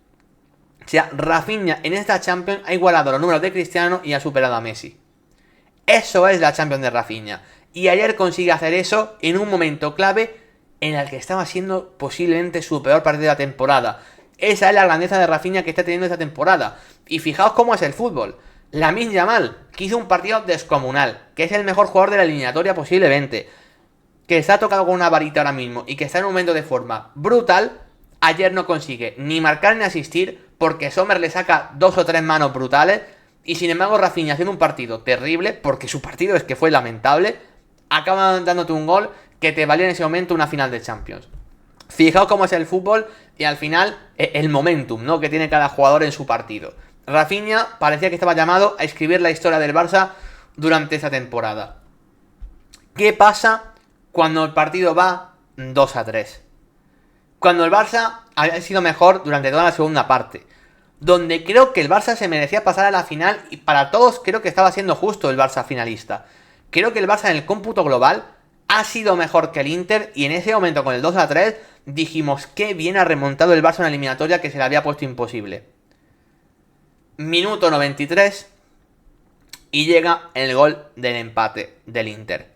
O sea, Rafinha en esta Champions ha igualado los números de Cristiano y ha superado a Messi. Eso es la Champions de Rafinha. Y ayer consigue hacer eso en un momento clave en el que estaba siendo posiblemente su peor partido de la temporada. Esa es la grandeza de Rafinha que está teniendo esta temporada. Y fijaos cómo es el fútbol. Lamine Yamal, que hizo un partido descomunal, que es el mejor jugador de la eliminatoria posiblemente, que está tocado con una varita ahora mismo y que está en un momento de forma brutal, ayer no consigue ni marcar ni asistir porque Sommer le saca 2 o 3 manos brutales y sin embargo Rafinha haciendo un partido terrible, porque su partido es que fue lamentable, acaba dándote un gol que te valía en ese momento una final de Champions. Fijaos cómo es el fútbol y al final el momentum, ¿no?, que tiene cada jugador en su partido. Rafinha parecía que estaba llamado a escribir la historia del Barça durante esa temporada. ¿Qué pasa cuando el partido va 2-3? Cuando el Barça había sido mejor durante toda la segunda parte, donde creo que el Barça se merecía pasar a la final y para todos creo que estaba siendo justo el Barça finalista. Creo que el Barça en el cómputo global ha sido mejor que el Inter y en ese momento con el 2-3 dijimos que bien ha remontado el Barça en la eliminatoria que se le había puesto imposible. Minuto 93 y llega el gol del empate del Inter.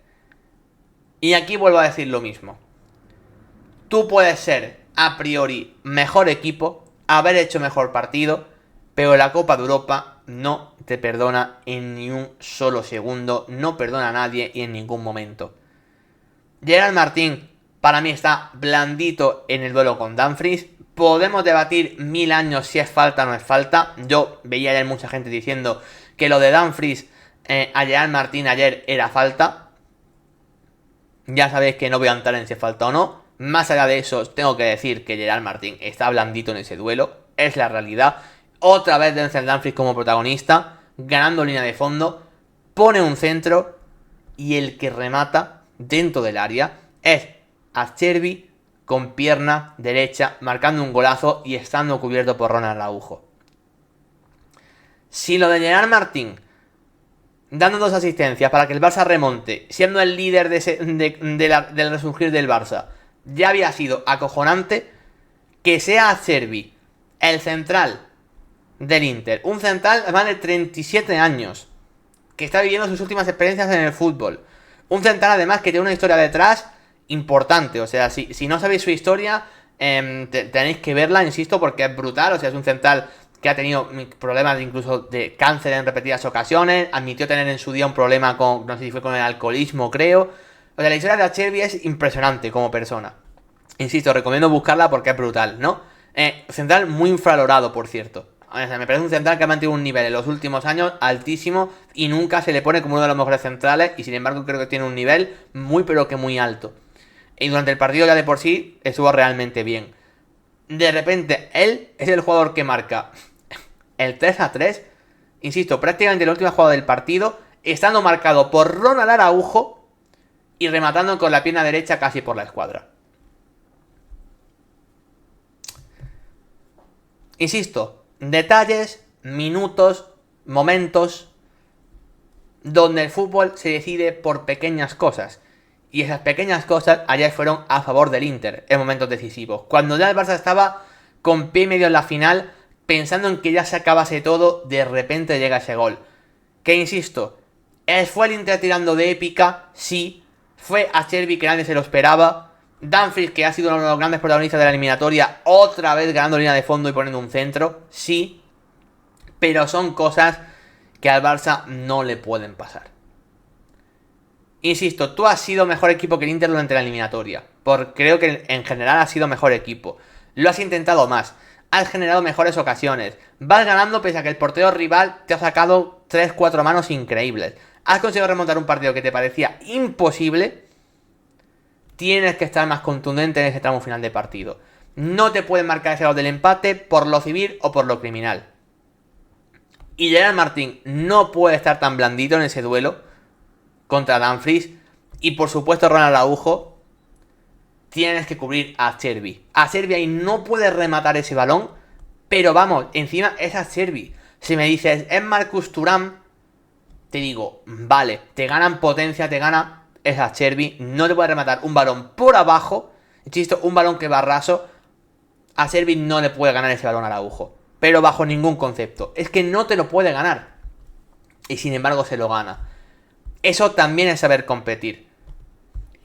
Y aquí vuelvo a decir lo mismo. Tú puedes ser a priori mejor equipo, haber hecho mejor partido, pero la Copa de Europa no te perdona en ni un solo segundo, no perdona a nadie y en ningún momento. Gerard Martín para mí está blandito en el duelo con Dumfries. Podemos debatir 1000 años si es falta o no es falta. Yo veía ayer mucha gente diciendo que lo de Dumfries a Gerard Martín ayer era falta. Ya sabéis que no voy a entrar en si es falta o no. Más allá de eso, tengo que decir que Gerard Martín está blandito en ese duelo. Es la realidad. Otra vez Denzel Dumfries como protagonista, ganando línea de fondo. Pone un centro y el que remata dentro del área es Acerbi con pierna derecha, marcando un golazo y estando cubierto por Ronald Araujo. Si lo de Gerard Martín dando 2 asistencias para que el Barça remonte, siendo el líder del resurgir del Barça, ya había sido acojonante, que sea Acerbi el central del Inter, un central de más de 37 años, que está viviendo sus últimas experiencias en el fútbol, un central además que tiene una historia detrás importante, o sea, si no sabéis su historia, tenéis que verla, insisto, porque es brutal, o sea, es un central que ha tenido problemas incluso de cáncer en repetidas ocasiones, admitió tener en su día un problema con, no sé si fue con el alcoholismo, creo. O sea, la historia de Acerbi es impresionante como persona. Insisto, recomiendo buscarla porque es brutal, ¿no? Central muy infravalorado, por cierto. O sea, me parece un central que ha mantenido un nivel en los últimos años altísimo y nunca se le pone como uno de los mejores centrales y sin embargo creo que tiene un nivel muy pero que muy alto. Y durante el partido ya de por sí estuvo realmente bien. De repente, él es el jugador que marca el 3-3, insisto, prácticamente la última jugada del partido, estando marcado por Ronald Araujo y rematando con la pierna derecha casi por la escuadra. Insisto, detalles, minutos, momentos donde el fútbol se decide por pequeñas cosas. Y esas pequeñas cosas ayer fueron a favor del Inter en momentos decisivos. Cuando ya el Barça estaba con pie y medio en la final, pensando en que ya se acabase todo, de repente llega ese gol. Que insisto, ¿fue el Inter tirando de épica? Sí. Fue Acerbi que nadie se lo esperaba. Dumfries, que ha sido uno de los grandes protagonistas de la eliminatoria, otra vez ganando línea de fondo y poniendo un centro. Sí. Pero son cosas que al Barça no le pueden pasar. Insisto, tú has sido mejor equipo que el Inter durante la eliminatoria. Creo que en general has sido mejor equipo. Lo has intentado más. Has generado mejores ocasiones. Vas ganando pese a que el portero rival te ha sacado 3-4 manos increíbles. Has conseguido remontar un partido que te parecía imposible. Tienes que estar más contundente en ese tramo final de partido. No te pueden marcar ese gol del empate por lo civil o por lo criminal. Y Gerard Martín no puede estar tan blandito en ese duelo contra Dumfries. Y por supuesto Ronald Araujo. Tienes que cubrir a Acerbi. Acerbi ahí no puede rematar ese balón. Pero vamos, encima es Acerbi. Si me dices, es Marcus Thuram, te digo, vale, te ganan potencia, te gana esa Acerbi. No te puede rematar un balón por abajo. Insisto, un balón que va raso. Acerbi no le puede ganar ese balón a Araujo. Pero bajo ningún concepto. Es que no te lo puede ganar. Y sin embargo se lo gana. Eso también es saber competir.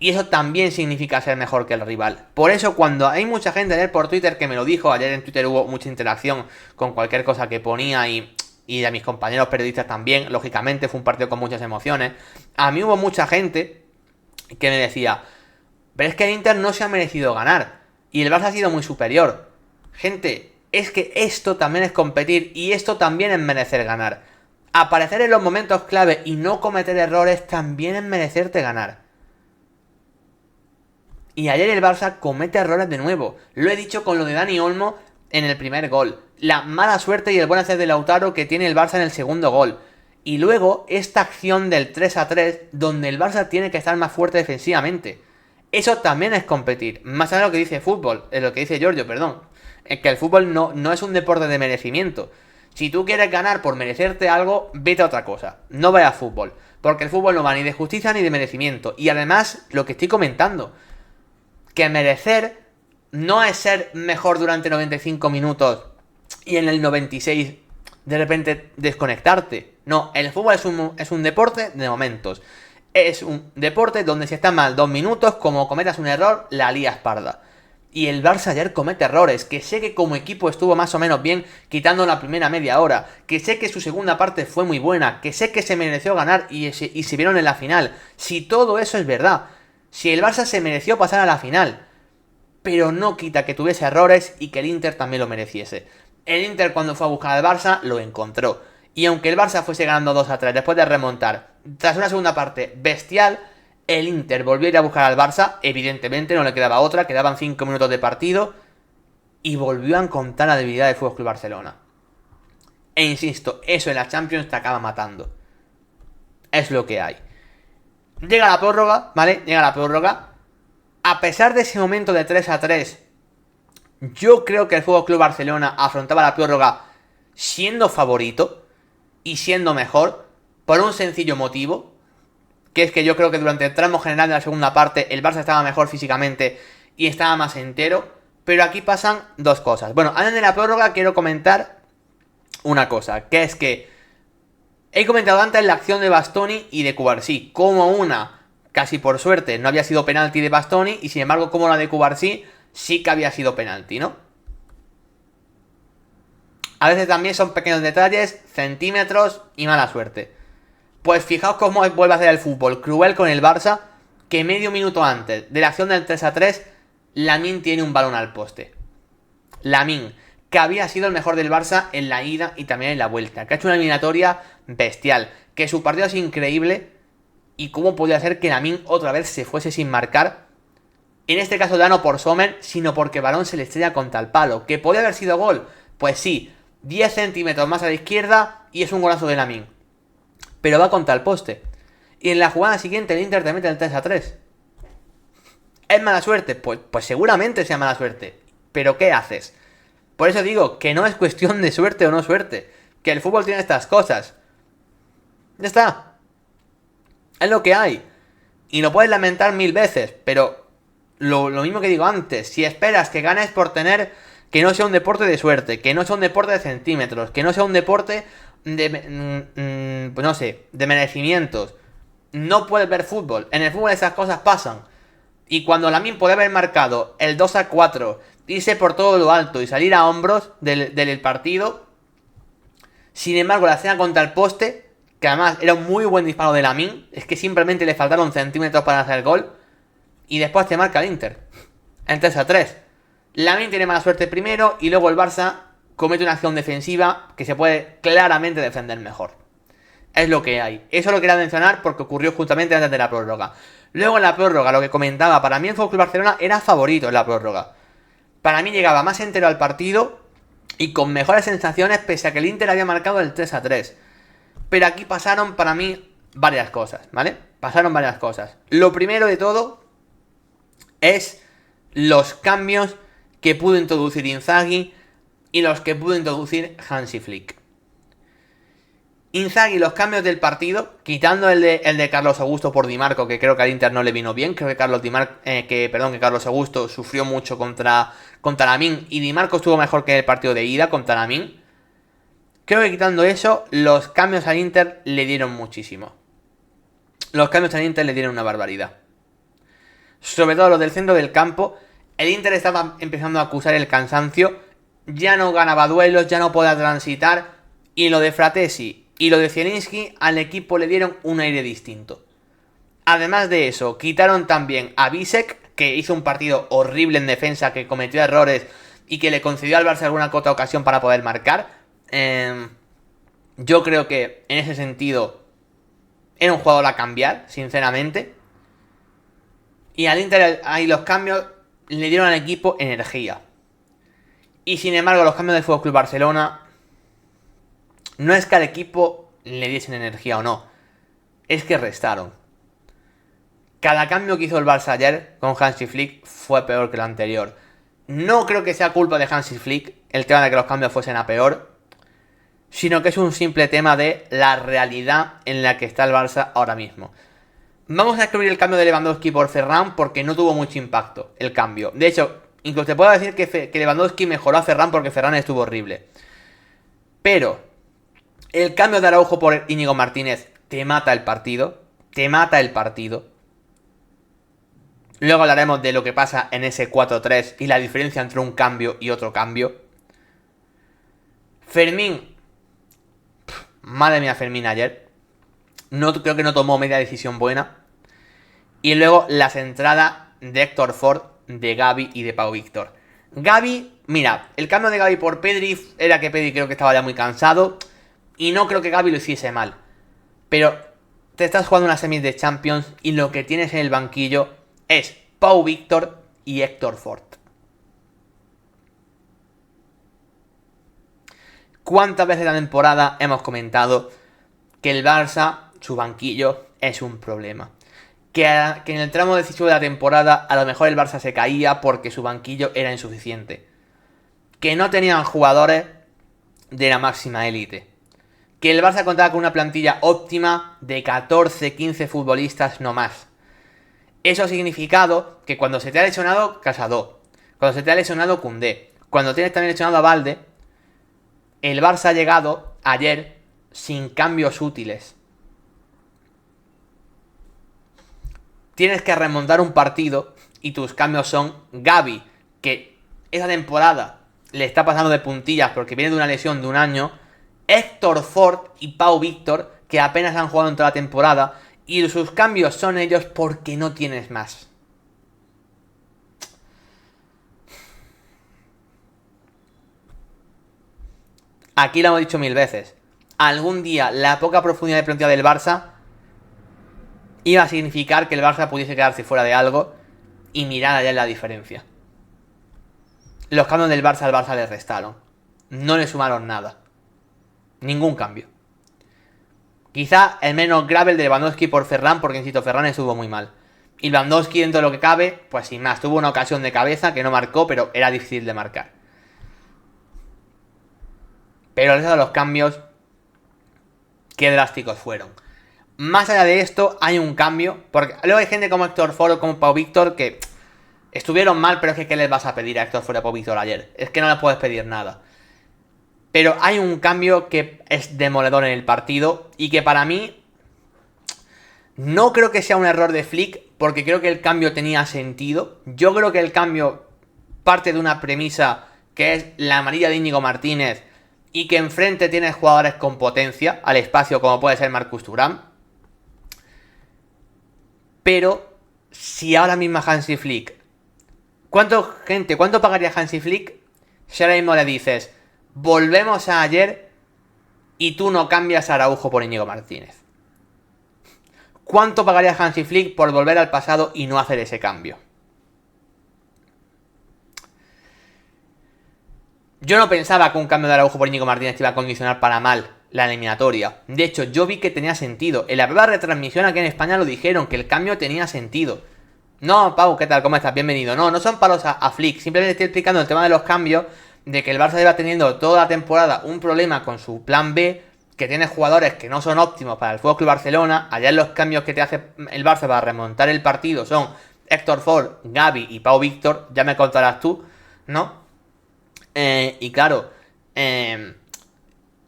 Y eso también significa ser mejor que el rival. Por eso cuando hay mucha gente ayer por Twitter que me lo dijo, ayer en Twitter hubo mucha interacción con cualquier cosa que ponía y de mis compañeros periodistas también, lógicamente fue un partido con muchas emociones. A mí hubo mucha gente que me decía, pero es que el Inter no se ha merecido ganar y el Barça ha sido muy superior. Gente, es que esto también es competir y esto también es merecer ganar. Aparecer en los momentos clave y no cometer errores también es merecerte ganar. Y ayer el Barça comete errores de nuevo. Lo he dicho con lo de Dani Olmo en el primer gol. La mala suerte y el buen hacer de Lautaro que tiene el Barça en el segundo gol. Y luego esta acción del 3-3 donde el Barça tiene que estar más fuerte defensivamente. Eso también es competir. Más allá de lo que dice fútbol, lo que dice Giorgio, perdón. Es que el fútbol no es un deporte de merecimiento. Si tú quieres ganar por merecerte algo, vete a otra cosa. No vayas a fútbol. Porque el fútbol no va ni de justicia ni de merecimiento. Y además, lo que estoy comentando, que merecer no es ser mejor durante 95 minutos y en el 96 de repente desconectarte. No, el fútbol es un deporte de momentos. Es un deporte donde si estás mal 2 minutos, como cometas un error, la lías parda. Y el Barça ayer comete errores, que sé que como equipo estuvo más o menos bien quitando la primera media hora, que sé que su segunda parte fue muy buena, que sé que se mereció ganar y se vieron en la final. Si todo eso es verdad, si el Barça se mereció pasar a la final, pero no quita que tuviese errores y que el Inter también lo mereciese. El Inter cuando fue a buscar al Barça lo encontró. Y aunque el Barça fuese ganando 2-3 después de remontar, tras una segunda parte bestial, el Inter volvió a ir a buscar al Barça, evidentemente no le quedaba otra, quedaban 5 minutos de partido, y volvió a encontrar la debilidad del FC Barcelona. E insisto, eso en la Champions te acaba matando. Es lo que hay. Llega la prórroga, ¿vale? Llega la prórroga. A pesar de ese momento de 3-3, yo creo que el FC Barcelona afrontaba la prórroga siendo favorito y siendo mejor, por un sencillo motivo, que es que yo creo que durante el tramo general de la segunda parte el Barça estaba mejor físicamente y estaba más entero, pero aquí pasan dos cosas. Bueno, antes de la prórroga quiero comentar una cosa, que es que he comentado antes la acción de Bastoni y de Cubarsí, como una, casi por suerte, no había sido penalti de Bastoni, y sin embargo como la de Cubarsí sí que había sido penalti, ¿no? A veces también son pequeños detalles, centímetros y mala suerte. Pues fijaos cómo vuelve a hacer el fútbol cruel con el Barça, que medio minuto antes de la acción del 3-3, Lamine tiene un balón al poste. Lamine, que había sido el mejor del Barça en la ida y también en la vuelta, que ha hecho una eliminatoria bestial, que su partido es increíble, y cómo podía ser que Lamine otra vez se fuese sin marcar. En este caso ya no por Sommer, sino porque el balón se le estrella contra el palo. ¿Que podía haber sido gol? Pues sí, 10 centímetros más a la izquierda y es un golazo de Lamine. Pero va contra el poste. Y en la jugada siguiente el Inter te mete el 3-3. ¿Es mala suerte? Pues seguramente sea mala suerte. ¿Pero qué haces? Por eso digo que no es cuestión de suerte o no suerte. Que el fútbol tiene estas cosas. Ya está. Es lo que hay. Y lo puedes lamentar 1000 veces. Pero lo mismo que digo antes. Si esperas que ganes por tener... Que no sea un deporte de suerte. Que no sea un deporte de centímetros. Que no sea un deporte... pues no sé, de merecimientos. No puedes ver fútbol. En el fútbol esas cosas pasan. Y cuando Lamine puede haber marcado el 2-4, irse por todo lo alto y salir a hombros del partido, sin embargo la escena contra el poste, que además era un muy buen disparo de Lamine, es que simplemente le faltaron centímetros para hacer el gol, y después te marca el Inter en 3-3. Lamine tiene mala suerte primero y luego el Barça comete una acción defensiva que se puede claramente defender mejor. Es lo que hay. Eso lo quería mencionar porque ocurrió justamente antes de la prórroga. Luego en la prórroga, lo que comentaba, para mí el FC Barcelona era favorito en la prórroga. Para mí llegaba más entero al partido y con mejores sensaciones pese a que el Inter había marcado el 3-3. Pero aquí pasaron para mí varias cosas, ¿vale? Pasaron varias cosas. Lo primero de todo es los cambios que pudo introducir Inzaghi y los que pudo introducir Hansi Flick. Inzaghi, los cambios del partido, quitando el de Carlos Augusto por Di Marco, que creo que al Inter no le vino bien. Creo que Carlos Augusto sufrió mucho contra Lamine y Di Marco estuvo mejor que en el partido de ida contra Lamine. Creo que quitando eso, los cambios al Inter le dieron muchísimo. Los cambios al Inter le dieron una barbaridad. Sobre todo los del centro del campo. El Inter estaba empezando a acusar el cansancio. Ya no ganaba duelos, ya no podía transitar. Y lo de Fratesi y lo de Zielinski al equipo le dieron un aire distinto. Además de eso, quitaron también a Bisek, que hizo un partido horrible en defensa, que cometió errores y que le concedió al Barça alguna otra ocasión para poder marcar. Yo creo que en ese sentido era un jugador a cambiar, sinceramente. Y al Inter ahí los cambios le dieron al equipo energía. Y sin embargo los cambios del FC Barcelona no es que al equipo le diesen energía o no. Es que restaron. Cada cambio que hizo el Barça ayer con Hansi Flick fue peor que el anterior. No creo que sea culpa de Hansi Flick el tema de que los cambios fuesen a peor, sino que es un simple tema de la realidad en la que está el Barça ahora mismo. Vamos a excluir el cambio de Lewandowski por Ferran porque no tuvo mucho impacto el cambio. De hecho, incluso te puedo decir que Lewandowski mejoró a Ferran porque Ferran estuvo horrible. Pero el cambio de Araujo por Íñigo Martínez te mata el partido. Te mata el partido. Luego hablaremos de lo que pasa en ese 4-3 y la diferencia entre un cambio y otro cambio. Fermín. Madre mía, Fermín ayer. Creo que no tomó media decisión buena. Y luego las entradas de Héctor Ford, de Gavi y de Pau Víctor. Gavi, mira, el cambio de Gavi por Pedri era que Pedri creo que estaba ya muy cansado. Y no creo que Gavi lo hiciese mal. Pero te estás jugando una semis de Champions y lo que tienes en el banquillo es Pau Víctor y Héctor Ford. ¿Cuántas veces en la temporada hemos comentado que el Barça, su banquillo, es un problema? Que en el tramo decisivo de la temporada a lo mejor el Barça se caía porque su banquillo era insuficiente. Que no tenían jugadores de la máxima élite. Que el Barça contaba con una plantilla óptima de 14-15 futbolistas no más. Eso ha significado que cuando se te ha lesionado Casado, cuando se te ha lesionado Koundé, cuando tienes también lesionado a Balde, el Barça ha llegado ayer sin cambios útiles. Tienes que remontar un partido y tus cambios son Gavi, que esa temporada le está pasando de puntillas porque viene de una lesión de un año, Héctor Ford y Pau Víctor, que apenas han jugado en toda la temporada, y sus cambios son ellos porque no tienes más. Aquí lo hemos dicho mil veces. Algún día la poca profundidad de plantilla del Barça iba a significar que el Barça pudiese quedarse fuera de algo y mirar allá en la diferencia. Los cambios del Barça al Barça le restaron. No le sumaron nada. Ningún cambio. Quizá el menos grave el de Lewandowski por Ferran, porque insisto, Ferran estuvo muy mal. Y Lewandowski, dentro de lo que cabe, pues sin más, tuvo una ocasión de cabeza que no marcó, pero era difícil de marcar. Pero el resto de los cambios, qué drásticos fueron. Más allá de esto, hay un cambio, porque luego hay gente como Héctor Ford o como Pau Víctor que estuvieron mal, pero es que ¿qué les vas a pedir a Héctor Ford y a Pau Víctor ayer? Es que no les puedes pedir nada. Pero hay un cambio que es demoledor en el partido y que para mí no creo que sea un error de Flick, porque creo que el cambio tenía sentido. Yo creo que el cambio parte de una premisa que es la amarilla de Íñigo Martínez y que enfrente tienes jugadores con potencia al espacio como puede ser Marcus Thuram. Pero si ahora mismo Hansi Flick, ¿cuánto pagaría Hansi Flick si ahora mismo le dices volvemos a ayer y tú no cambias a Araujo por Íñigo Martínez? ¿Cuánto pagaría Hansi Flick por volver al pasado y no hacer ese cambio? Yo no pensaba que un cambio de Araujo por Íñigo Martínez te iba a condicionar para mal la eliminatoria. De hecho, yo vi que tenía sentido. En la prueba de retransmisión aquí en España lo dijeron, que el cambio tenía sentido. No, Pau, ¿qué tal? ¿Cómo estás? Bienvenido. No son palos a Flick. Simplemente estoy explicando el tema de los cambios, de que el Barça lleva teniendo toda la temporada un problema con su plan B, que tiene jugadores que no son óptimos para el FC Barcelona. Allá los cambios que te hace el Barça para remontar el partido son Héctor Ford, Gavi y Pau Víctor. Ya me contarás tú, ¿no? Y claro,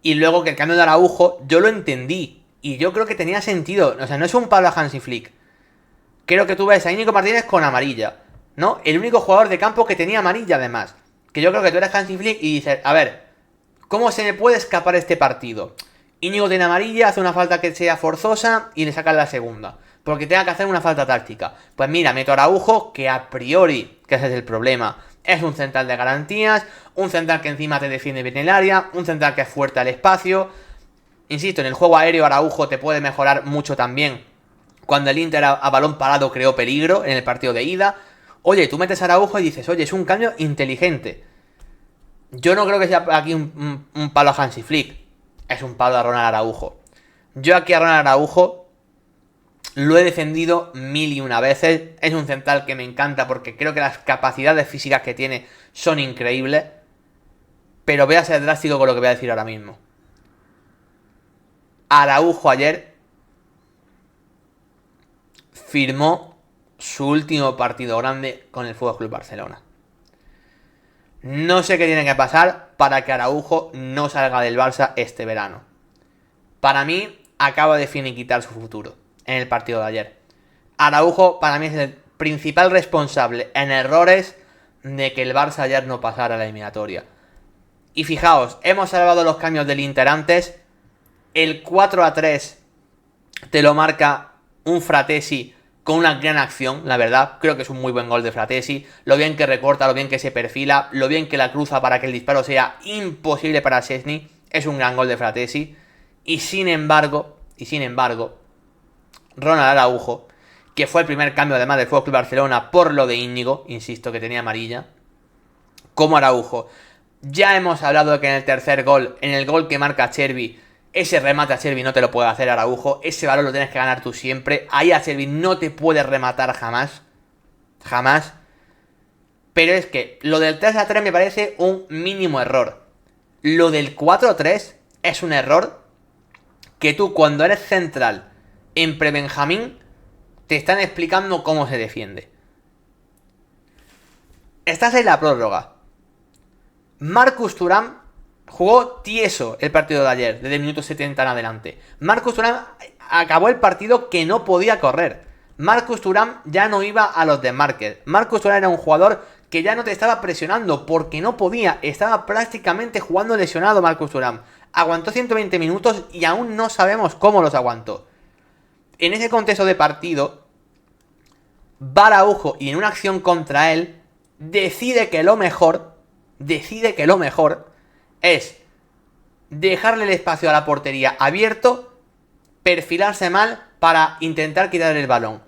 y luego que el cambio de Araujo, yo lo entendí. Y yo creo que tenía sentido. O sea, no es un palo a Hansi Flick. Creo que tú ves a Íñigo Martínez con amarilla, ¿no? El único jugador de campo que tenía amarilla, además. Que yo creo que tú eres Hansi Flick y dices, a ver, ¿cómo se me puede escapar este partido? Íñigo tiene amarilla, hace una falta que sea forzosa y le sacan la segunda. Porque tenga que hacer una falta táctica. Pues mira, meto a Araujo, que a priori, que ese es el problema, es un central de garantías, un central que encima te defiende bien el área, un central que es fuerte al espacio. Insisto, en el juego aéreo Araujo te puede mejorar mucho también. Cuando el Inter a balón parado creó peligro en el partido de ida. Oye, tú metes a Araujo y dices, oye, es un cambio inteligente. Yo no creo que sea aquí un palo a Hansi Flick. Es un palo a Ronald Araujo. Yo aquí a Ronald Araujo lo he defendido 1001 veces. Es un central que me encanta porque creo que las capacidades físicas que tiene son increíbles. Pero voy a ser drástico con lo que voy a decir ahora mismo. Araujo ayer firmó su último partido grande con el Fútbol Club Barcelona. No sé qué tiene que pasar para que Araujo no salga del Barça este verano. Para mí, acaba de finiquitar su futuro en el partido de ayer. Araujo, para mí, es el principal responsable en errores de que el Barça ayer no pasara a la eliminatoria. Y fijaos, hemos salvado los cambios del Inter antes. El 4-3 te lo marca un Fratesi con una gran acción, la verdad. Creo que es un muy buen gol de Fratesi. Lo bien que recorta, lo bien que se perfila, lo bien que la cruza para que el disparo sea imposible para Szczęsny. Es un gran gol de Fratesi. Y sin embargo, Ronald Araujo, que fue el primer cambio además del FC Barcelona por lo de Íñigo, insisto que tenía amarilla, como Araujo. Ya hemos hablado de que en el tercer gol, en el gol que marca Chervi, ese remate a Chervi no te lo puede hacer Araujo. Ese balón lo tienes que ganar tú siempre. Ahí a Chervi no te puede rematar jamás. Jamás. Pero es que lo del 3-3 me parece un mínimo error. Lo del 4-3 es un error que tú cuando eres central en Prebenjamín te están explicando cómo se defiende. Estás en la prórroga. Marcus Thuram jugó tieso el partido de ayer, desde el minuto 70 en adelante. Marcus Thuram acabó el partido que no podía correr. Marcus Thuram ya no iba a los desmarques. Marcus Thuram era un jugador que ya no te estaba presionando porque no podía. Estaba prácticamente jugando lesionado Marcus Thuram. Aguantó 120 minutos y aún no sabemos cómo los aguantó. En ese contexto de partido, va Araujo y en una acción contra él decide que lo mejor es dejarle el espacio a la portería abierto, perfilarse mal para intentar quitarle el balón.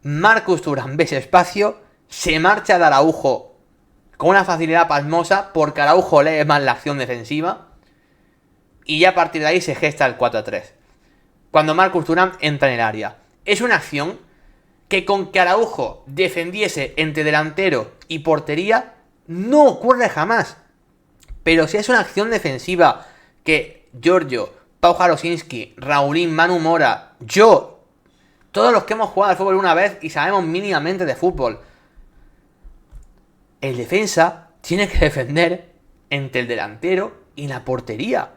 Marcus Thuram ve ese espacio, se marcha de Araujo con una facilidad pasmosa porque Araujo lee mal la acción defensiva y ya a partir de ahí se gesta el 4-3. Cuando Marcus Thuram entra en el área. Es una acción que con que Araujo defendiese entre delantero y portería no ocurre jamás. Pero si es una acción defensiva que Giorgio, Pau Jarosinski, Raulín, Manu Mora, yo, todos los que hemos jugado al fútbol una vez y sabemos mínimamente de fútbol, el defensa tiene que defender entre el delantero y la portería.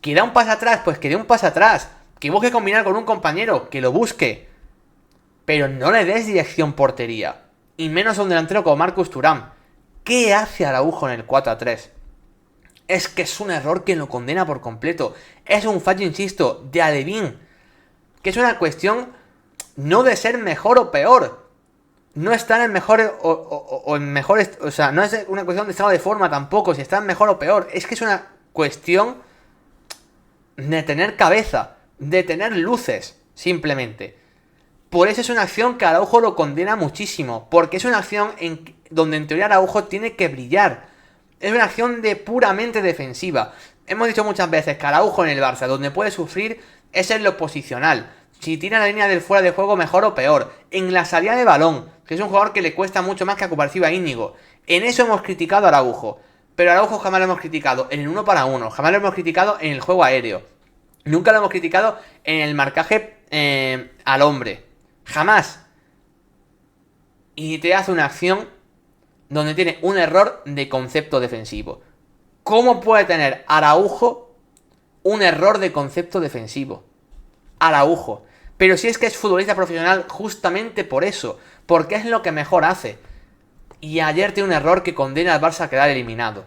¿Que da un paso atrás? Pues que dé un paso atrás. Que busque combinar con un compañero, que lo busque. Pero no le des dirección portería. Y menos a un delantero como Marcus Thuram. ¿Qué hace Araujo en el 4-3? Es que es un error que lo condena por completo. Es un fallo, insisto, de Alevín. Que es una cuestión no de ser mejor o peor. No estar en mejor o en mejor... O sea, no es una cuestión de estado de forma tampoco. Si estás mejor o peor. Es que es una cuestión de tener cabeza. De tener luces, simplemente. Por eso es una acción que Araujo lo condena muchísimo. Porque es una acción donde en teoría Araujo tiene que brillar. Es una acción de puramente defensiva. Hemos dicho muchas veces que Araujo en el Barça, donde puede sufrir, es en lo posicional. Si tira la línea del fuera de juego, mejor o peor. En la salida de balón, que es un jugador que le cuesta mucho más que a Cubarsí a Íñigo. En eso hemos criticado a Araujo. Pero a Araujo jamás lo hemos criticado en el 1 para 1. Jamás lo hemos criticado en el juego aéreo. Nunca lo hemos criticado en el marcaje al hombre. Jamás. Y te hace una acción donde tiene un error de concepto defensivo. ¿Cómo puede tener Araujo un error de concepto defensivo? Araujo. Pero si es que es futbolista profesional justamente por eso. Porque es lo que mejor hace. Y ayer tiene un error que condena al Barça a quedar eliminado.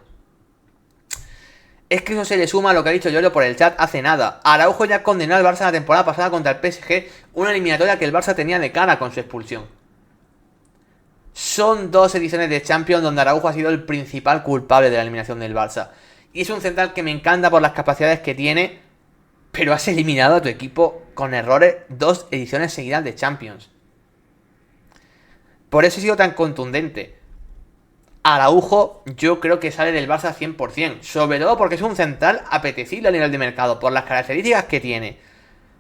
Es que eso se le suma a lo que ha dicho Yoyo por el chat hace nada. Araujo ya condenó al Barça la temporada pasada contra el PSG, una eliminatoria que el Barça tenía de cara con su expulsión. Son 2 ediciones de Champions donde Araujo ha sido el principal culpable de la eliminación del Barça. Y es un central que me encanta por las capacidades que tiene, pero has eliminado a tu equipo con errores 2 ediciones seguidas de Champions. Por eso he sido tan contundente. Araujo yo creo que sale del Barça 100%, sobre todo porque es un central apetecible a nivel de mercado, por las características que tiene.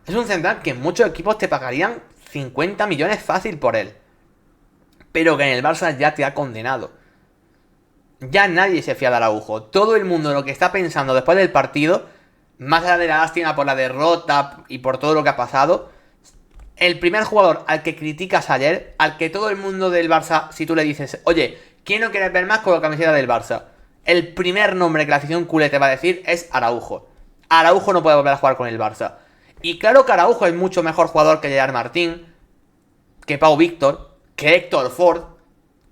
Es un central que muchos equipos te pagarían 50 millones fácil por él, pero que en el Barça ya te ha condenado. Ya nadie se fía de Araujo. Todo el mundo lo que está pensando después del partido, más allá de la lástima por la derrota y por todo lo que ha pasado, el primer jugador al que criticas ayer, al que todo el mundo del Barça, si tú le dices, oye, ¿quién no quiere ver más con la camiseta del Barça? El primer nombre que la afición culé te va a decir es Araujo. Araujo no puede volver a jugar con el Barça. Y claro que Araujo es mucho mejor jugador que Gerard Martín, que Pau Víctor, que Héctor Ford.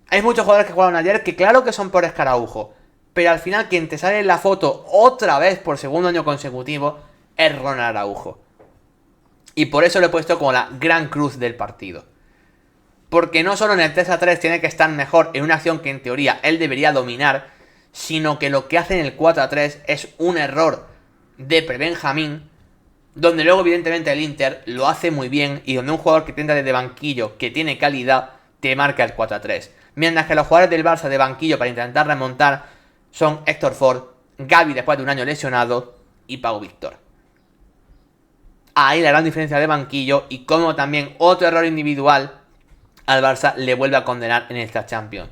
Hay muchos jugadores que jugaron ayer que claro que son peores que Araujo. Pero al final quien te sale en la foto otra vez por segundo año consecutivo es Ronald Araujo. Y por eso lo he puesto como la gran cruz del partido. Porque no solo en el 3-3 tiene que estar mejor en una acción que en teoría él debería dominar, sino que lo que hace en el 4-3 es un error de Pre-Benjamín, donde luego evidentemente el Inter lo hace muy bien y donde un jugador que tiende desde banquillo, que tiene calidad, te marca el 4-3. Mientras que los jugadores del Barça de banquillo para intentar remontar son Héctor Ford, Gavi después de un año lesionado y Pau Víctor. Ahí la gran diferencia de banquillo y como también otro error individual al Barça le vuelve a condenar en esta Champions.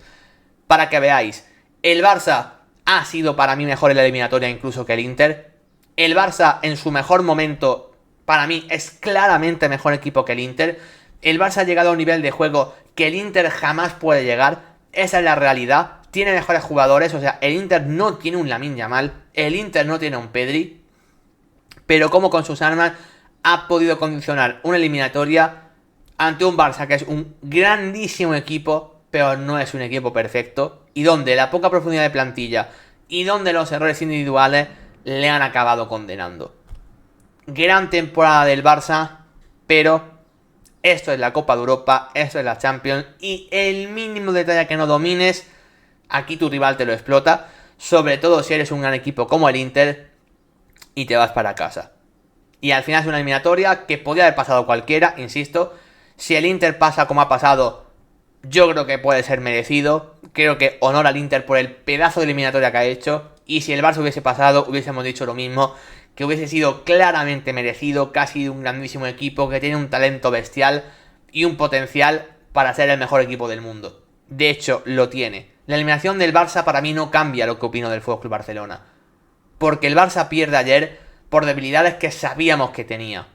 Para que veáis, el Barça ha sido para mí mejor en la eliminatoria incluso que el Inter. El Barça en su mejor momento para mí es claramente mejor equipo que el Inter. El Barça ha llegado a un nivel de juego que el Inter jamás puede llegar. Esa es la realidad. Tiene mejores jugadores, o sea, el Inter no tiene un Lamine Yamal, el Inter no tiene un Pedri, pero como con sus armas ha podido condicionar una eliminatoria ante un Barça que es un grandísimo equipo, pero no es un equipo perfecto, y donde la poca profundidad de plantilla y donde los errores individuales le han acabado condenando. Gran temporada del Barça, pero esto es la Copa de Europa, esto es la Champions, y el mínimo detalle que no domines, aquí tu rival te lo explota, sobre todo si eres un gran equipo como el Inter, y te vas para casa. Y al final es una eliminatoria que podría haber pasado cualquiera, insisto. Si el Inter pasa como ha pasado, yo creo que puede ser merecido. Creo que honor al Inter por el pedazo de eliminatoria que ha hecho. Y si el Barça hubiese pasado, hubiésemos dicho lo mismo. Que hubiese sido claramente merecido, casi un grandísimo equipo, que tiene un talento bestial y un potencial para ser el mejor equipo del mundo. De hecho, lo tiene. La eliminación del Barça para mí no cambia lo que opino del FC Barcelona. Porque el Barça pierde ayer por debilidades que sabíamos que tenía.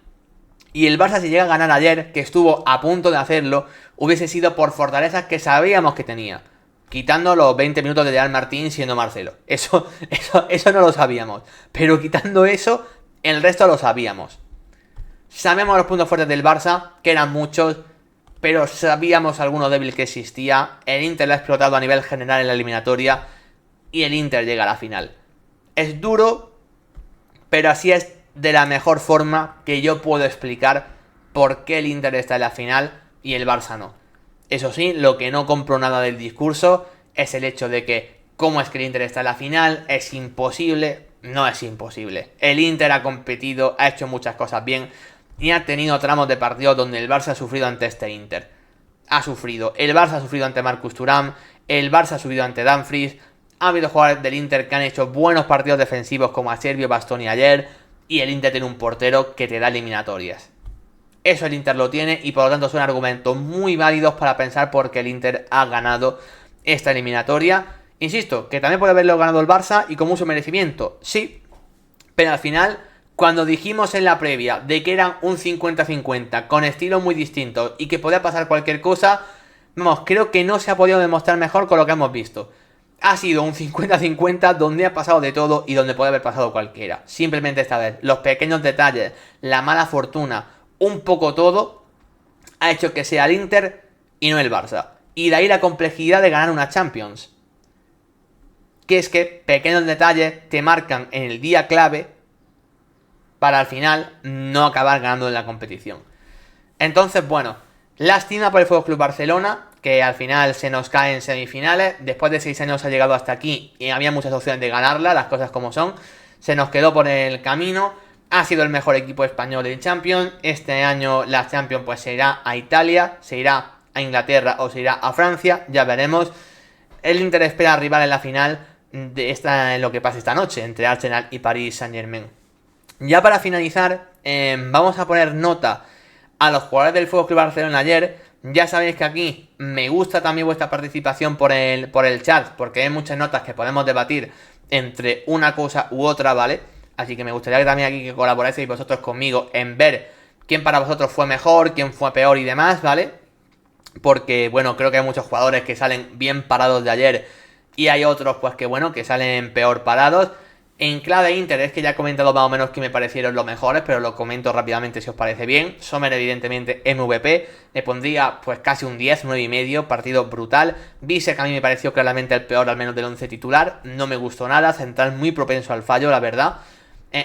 Y el Barça si llega a ganar ayer, que estuvo a punto de hacerlo, hubiese sido por fortalezas que sabíamos que tenía. Quitando los 20 minutos de Gerard Martín siendo Marcelo. Eso no lo sabíamos. Pero quitando eso, el resto lo sabíamos. Sabemos los puntos fuertes del Barça, que eran muchos, pero sabíamos alguno débil que existía. El Inter lo ha explotado a nivel general en la eliminatoria y el Inter llega a la final. Es duro, pero así es de la mejor forma que yo puedo explicar por qué el Inter está en la final y el Barça no. Eso sí, lo que no compro nada del discurso es el hecho de que cómo es que el Inter está en la final, es imposible. No es imposible. El Inter ha competido, ha hecho muchas cosas bien y ha tenido tramos de partido donde el Barça ha sufrido ante este Inter. Ha sufrido. El Barça ha sufrido ante Marcus Thuram, el Barça ha sufrido ante Dumfries. Ha habido jugadores del Inter que han hecho buenos partidos defensivos como a Servio Bastoni ayer. Y el Inter tiene un portero que te da eliminatorias. Eso el Inter lo tiene y por lo tanto son argumentos muy válidos para pensar por qué el Inter ha ganado esta eliminatoria. Insisto, que también puede haberlo ganado el Barça y con mucho merecimiento. Sí, pero al final, cuando dijimos en la previa de que eran un 50-50 con estilos muy distintos y que podía pasar cualquier cosa, vamos, creo que no se ha podido demostrar mejor con lo que hemos visto. Ha sido un 50-50 donde ha pasado de todo y donde puede haber pasado cualquiera. Simplemente esta vez, los pequeños detalles, la mala fortuna, un poco todo, ha hecho que sea el Inter y no el Barça. Y de ahí la complejidad de ganar una Champions. Que es que pequeños detalles te marcan en el día clave para al final no acabar ganando en la competición. Entonces, bueno, lástima por el FC Barcelona, que al final se nos cae en semifinales. Después de 6 años ha llegado hasta aquí y había muchas opciones de ganarla, las cosas como son. Se nos quedó por el camino. Ha sido el mejor equipo español en Champions. Este año la Champions pues se irá a Italia, se irá a Inglaterra o se irá a Francia, ya veremos. el Inter espera al rival en la final de en lo que pasa esta noche, entre Arsenal y Paris Saint-Germain. Ya para finalizar, vamos a poner nota a los jugadores del FC Barcelona ayer. Ya sabéis que aquí me gusta también vuestra participación por el chat, porque hay muchas notas que podemos debatir entre una cosa u otra, ¿vale? Así que me gustaría que también aquí que colaboráis vosotros conmigo en ver quién para vosotros fue mejor, quién fue peor y demás, ¿vale? Porque, bueno, creo que hay muchos jugadores que salen bien parados de ayer y hay otros, pues que bueno, que salen peor parados. En clave Inter es que ya he comentado más o menos que me parecieron los mejores, pero lo comento rápidamente si os parece bien. Sommer evidentemente MVP, le pondría pues casi un 10, 9,5, partido brutal. Bisek a mí me pareció claramente el peor, al menos del 11 titular, no me gustó nada, central muy propenso al fallo, la verdad.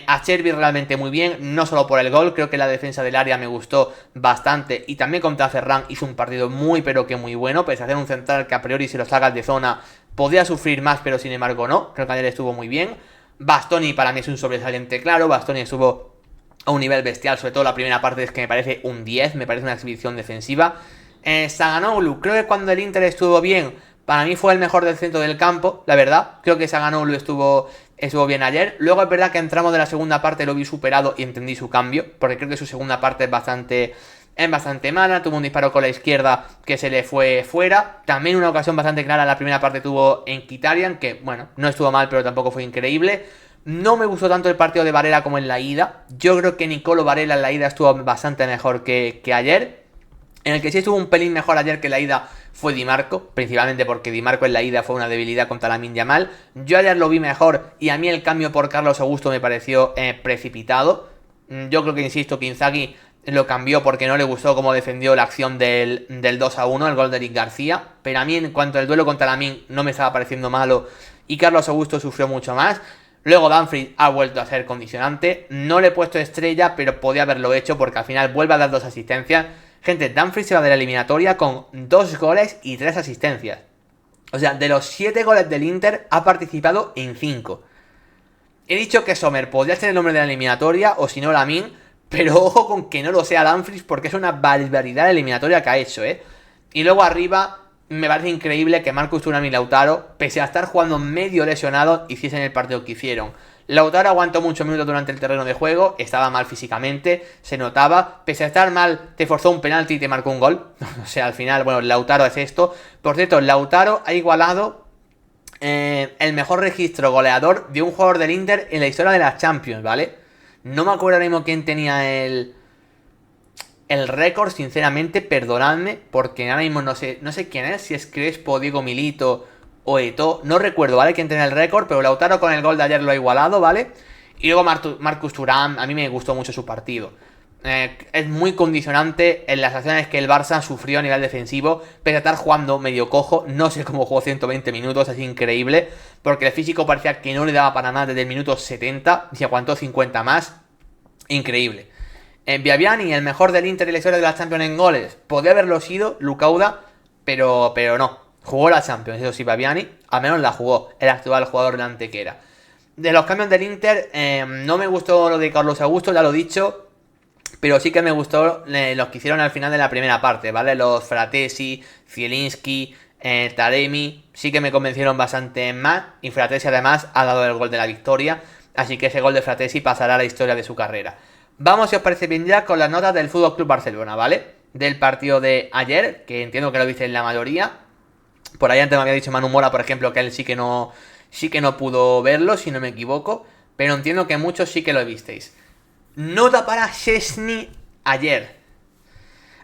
Acerbi realmente muy bien, no solo por el gol, creo que la defensa del área me gustó bastante y también contra Ferran hizo un partido muy pero que muy bueno, pese a hacer un central que a priori si lo sacas de zona podía sufrir más, pero sin embargo no, creo que ayer estuvo muy bien. Bastoni para mí es un sobresaliente claro, Bastoni estuvo a un nivel bestial, sobre todo la primera parte es que me parece un 10, me parece una exhibición defensiva. Çalhanoğlu, creo que cuando el Inter estuvo bien, para mí fue el mejor del centro del campo, la verdad, creo que Çalhanoğlu estuvo bien ayer. Luego es verdad que entramos de la segunda parte, lo vi superado y entendí su cambio, porque creo que su segunda parte es bastante mala. Tuvo un disparo con la izquierda que se le fue fuera. También una ocasión bastante clara en la primera parte tuvo en Mkhitaryan, que bueno, no estuvo mal, pero tampoco fue increíble. No me gustó tanto el partido de Varela como en la ida. Yo creo que Nicolo Varela en la ida estuvo bastante mejor que ayer. En el que sí estuvo un pelín mejor ayer que la ida fue Di Marco, principalmente porque Di Marco en la ida fue una debilidad contra Lamine Yamal. Yo ayer lo vi mejor y a mí el cambio por Carlos Augusto me pareció precipitado. Yo creo que, insisto, que Inzaghi lo cambió porque no le gustó cómo defendió la acción del 2-1, el gol de Eric García. Pero a mí en cuanto al duelo contra Lamine no me estaba pareciendo malo y Carlos Augusto sufrió mucho más. Luego Dumfries ha vuelto a ser condicionante. No le he puesto estrella, pero podía haberlo hecho porque al final vuelve a dar 2 asistencias. Gente, Dumfries se va de la eliminatoria con 2 goles y 3 asistencias. O sea, de los 7 goles del Inter ha participado en 5. He dicho que Sommer podría ser el nombre de la eliminatoria, o si no Lamine, pero ojo con que no lo sea Dumfries porque es una barbaridad la eliminatoria que ha hecho, ¿eh? Y luego arriba me parece increíble que Marcus Thuram y Lautaro, pese a estar jugando medio lesionados, hiciesen el partido que hicieron. Lautaro aguantó muchos minutos durante el terreno de juego, estaba mal físicamente, se notaba, pese a estar mal, te forzó un penalti y te marcó un gol. O sea, al final, bueno, Lautaro es esto. Por cierto, Lautaro ha igualado el mejor registro goleador de un jugador del Inter en la historia de las Champions, ¿vale? No me acuerdo ahora mismo quién tenía el récord, sinceramente, perdonadme, porque ahora mismo no sé quién es, si es Crespo, Diego Milito o Eto'o, no recuerdo, ¿vale? Quién tenía el récord, pero Lautaro con el gol de ayer lo ha igualado, ¿vale? Y luego Marcus Thuram, a mí me gustó mucho su partido. Es muy condicionante en las acciones que el Barça sufrió a nivel defensivo, pese a estar jugando medio cojo. No sé cómo jugó 120 minutos, es increíble, porque el físico parecía que no le daba para más desde el minuto 70, y aguantó 50 más. Increíble. Biabiani, el mejor del Inter y la historia de la Champions en goles, podría haberlo sido Lucauda, pero no. Jugó la Champions, eso sí, Biabiani, al menos la jugó, el actual jugador de Antequera. De los cambios del Inter, no me gustó lo de Carlos Augusto, ya lo he dicho, pero sí que me gustó los que hicieron al final de la primera parte, ¿vale? Los Fratesi, Zielinski, Taremi, sí que me convencieron bastante más, y Fratesi además ha dado el gol de la victoria, así que ese gol de Fratesi pasará a la historia de su carrera. Vamos, si os parece bien, ya con las notas del FC Barcelona, ¿vale? Del partido de ayer, que entiendo que lo dicen la mayoría. Por ahí antes me había dicho Manu Mora, por ejemplo, que él sí que no pudo verlo, si no me equivoco. Pero entiendo que muchos sí que lo visteis. Nota para Szczęsny ayer.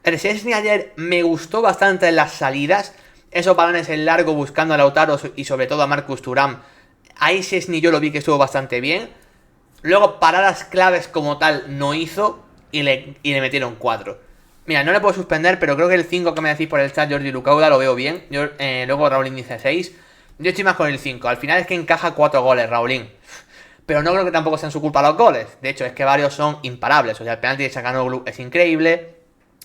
El Szczęsny ayer me gustó bastante en las salidas. Esos balones en largo buscando a Lautaro y sobre todo a Marcus Thuram. Ahí Szczęsny yo lo vi que estuvo bastante bien. Luego paradas claves como tal no hizo y le metieron 4. Mira, no le puedo suspender, pero creo que el 5 que me decís por el chat, Jordi Lucauda, lo veo bien. Luego Raulín dice 6. Yo estoy más con el 5. Al final es que encaja 4 goles, Raulín. Pero no creo que tampoco sean su culpa los goles. De hecho, es que varios son imparables. O sea, el penalti de Çalhanoğlu es increíble.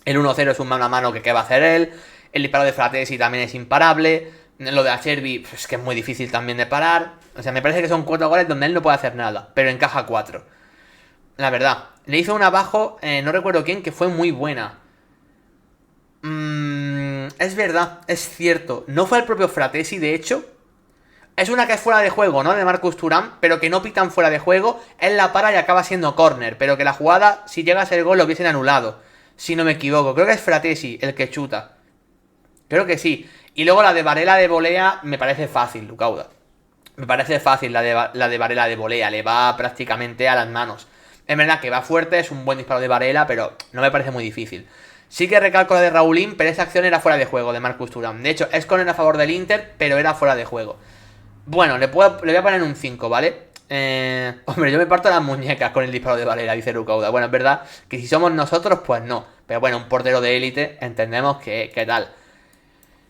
El 1-0 es un mano a mano que qué va a hacer él. El disparo de Fratesi también es imparable. Lo de Acerbi, pues, que es muy difícil también de parar. O sea, me parece que son 4 goles donde él no puede hacer nada. Pero encaja 4. La verdad. Le hizo una abajo, no recuerdo quién, que fue muy buena. Es verdad, es cierto. No fue el propio Fratesi, de hecho. Es una que es fuera de juego, ¿no? De Marcus Thuram, pero que no pitan fuera de juego. Él la para y acaba siendo córner. Pero que la jugada, si llega a ser gol, lo hubiesen anulado. Si no me equivoco. Creo que es Fratesi el que chuta. Creo que sí. Y luego la de Varela de volea me parece fácil, Lucauda. Me parece fácil la de Varela de volea. Le va prácticamente a las manos. Es verdad que va fuerte, es un buen disparo de Varela, pero no me parece muy difícil. Sí que recalco la de Raulín, pero esa acción era fuera de juego de Marcus Thuram. De hecho, es córner a favor del Inter, pero era fuera de juego. Bueno, le voy a poner un 5, ¿vale? Hombre, yo me parto las muñecas con el disparo de Varela, dice Lucauda. Bueno, es verdad que si somos nosotros, pues no. Pero bueno, un portero de élite, entendemos que tal.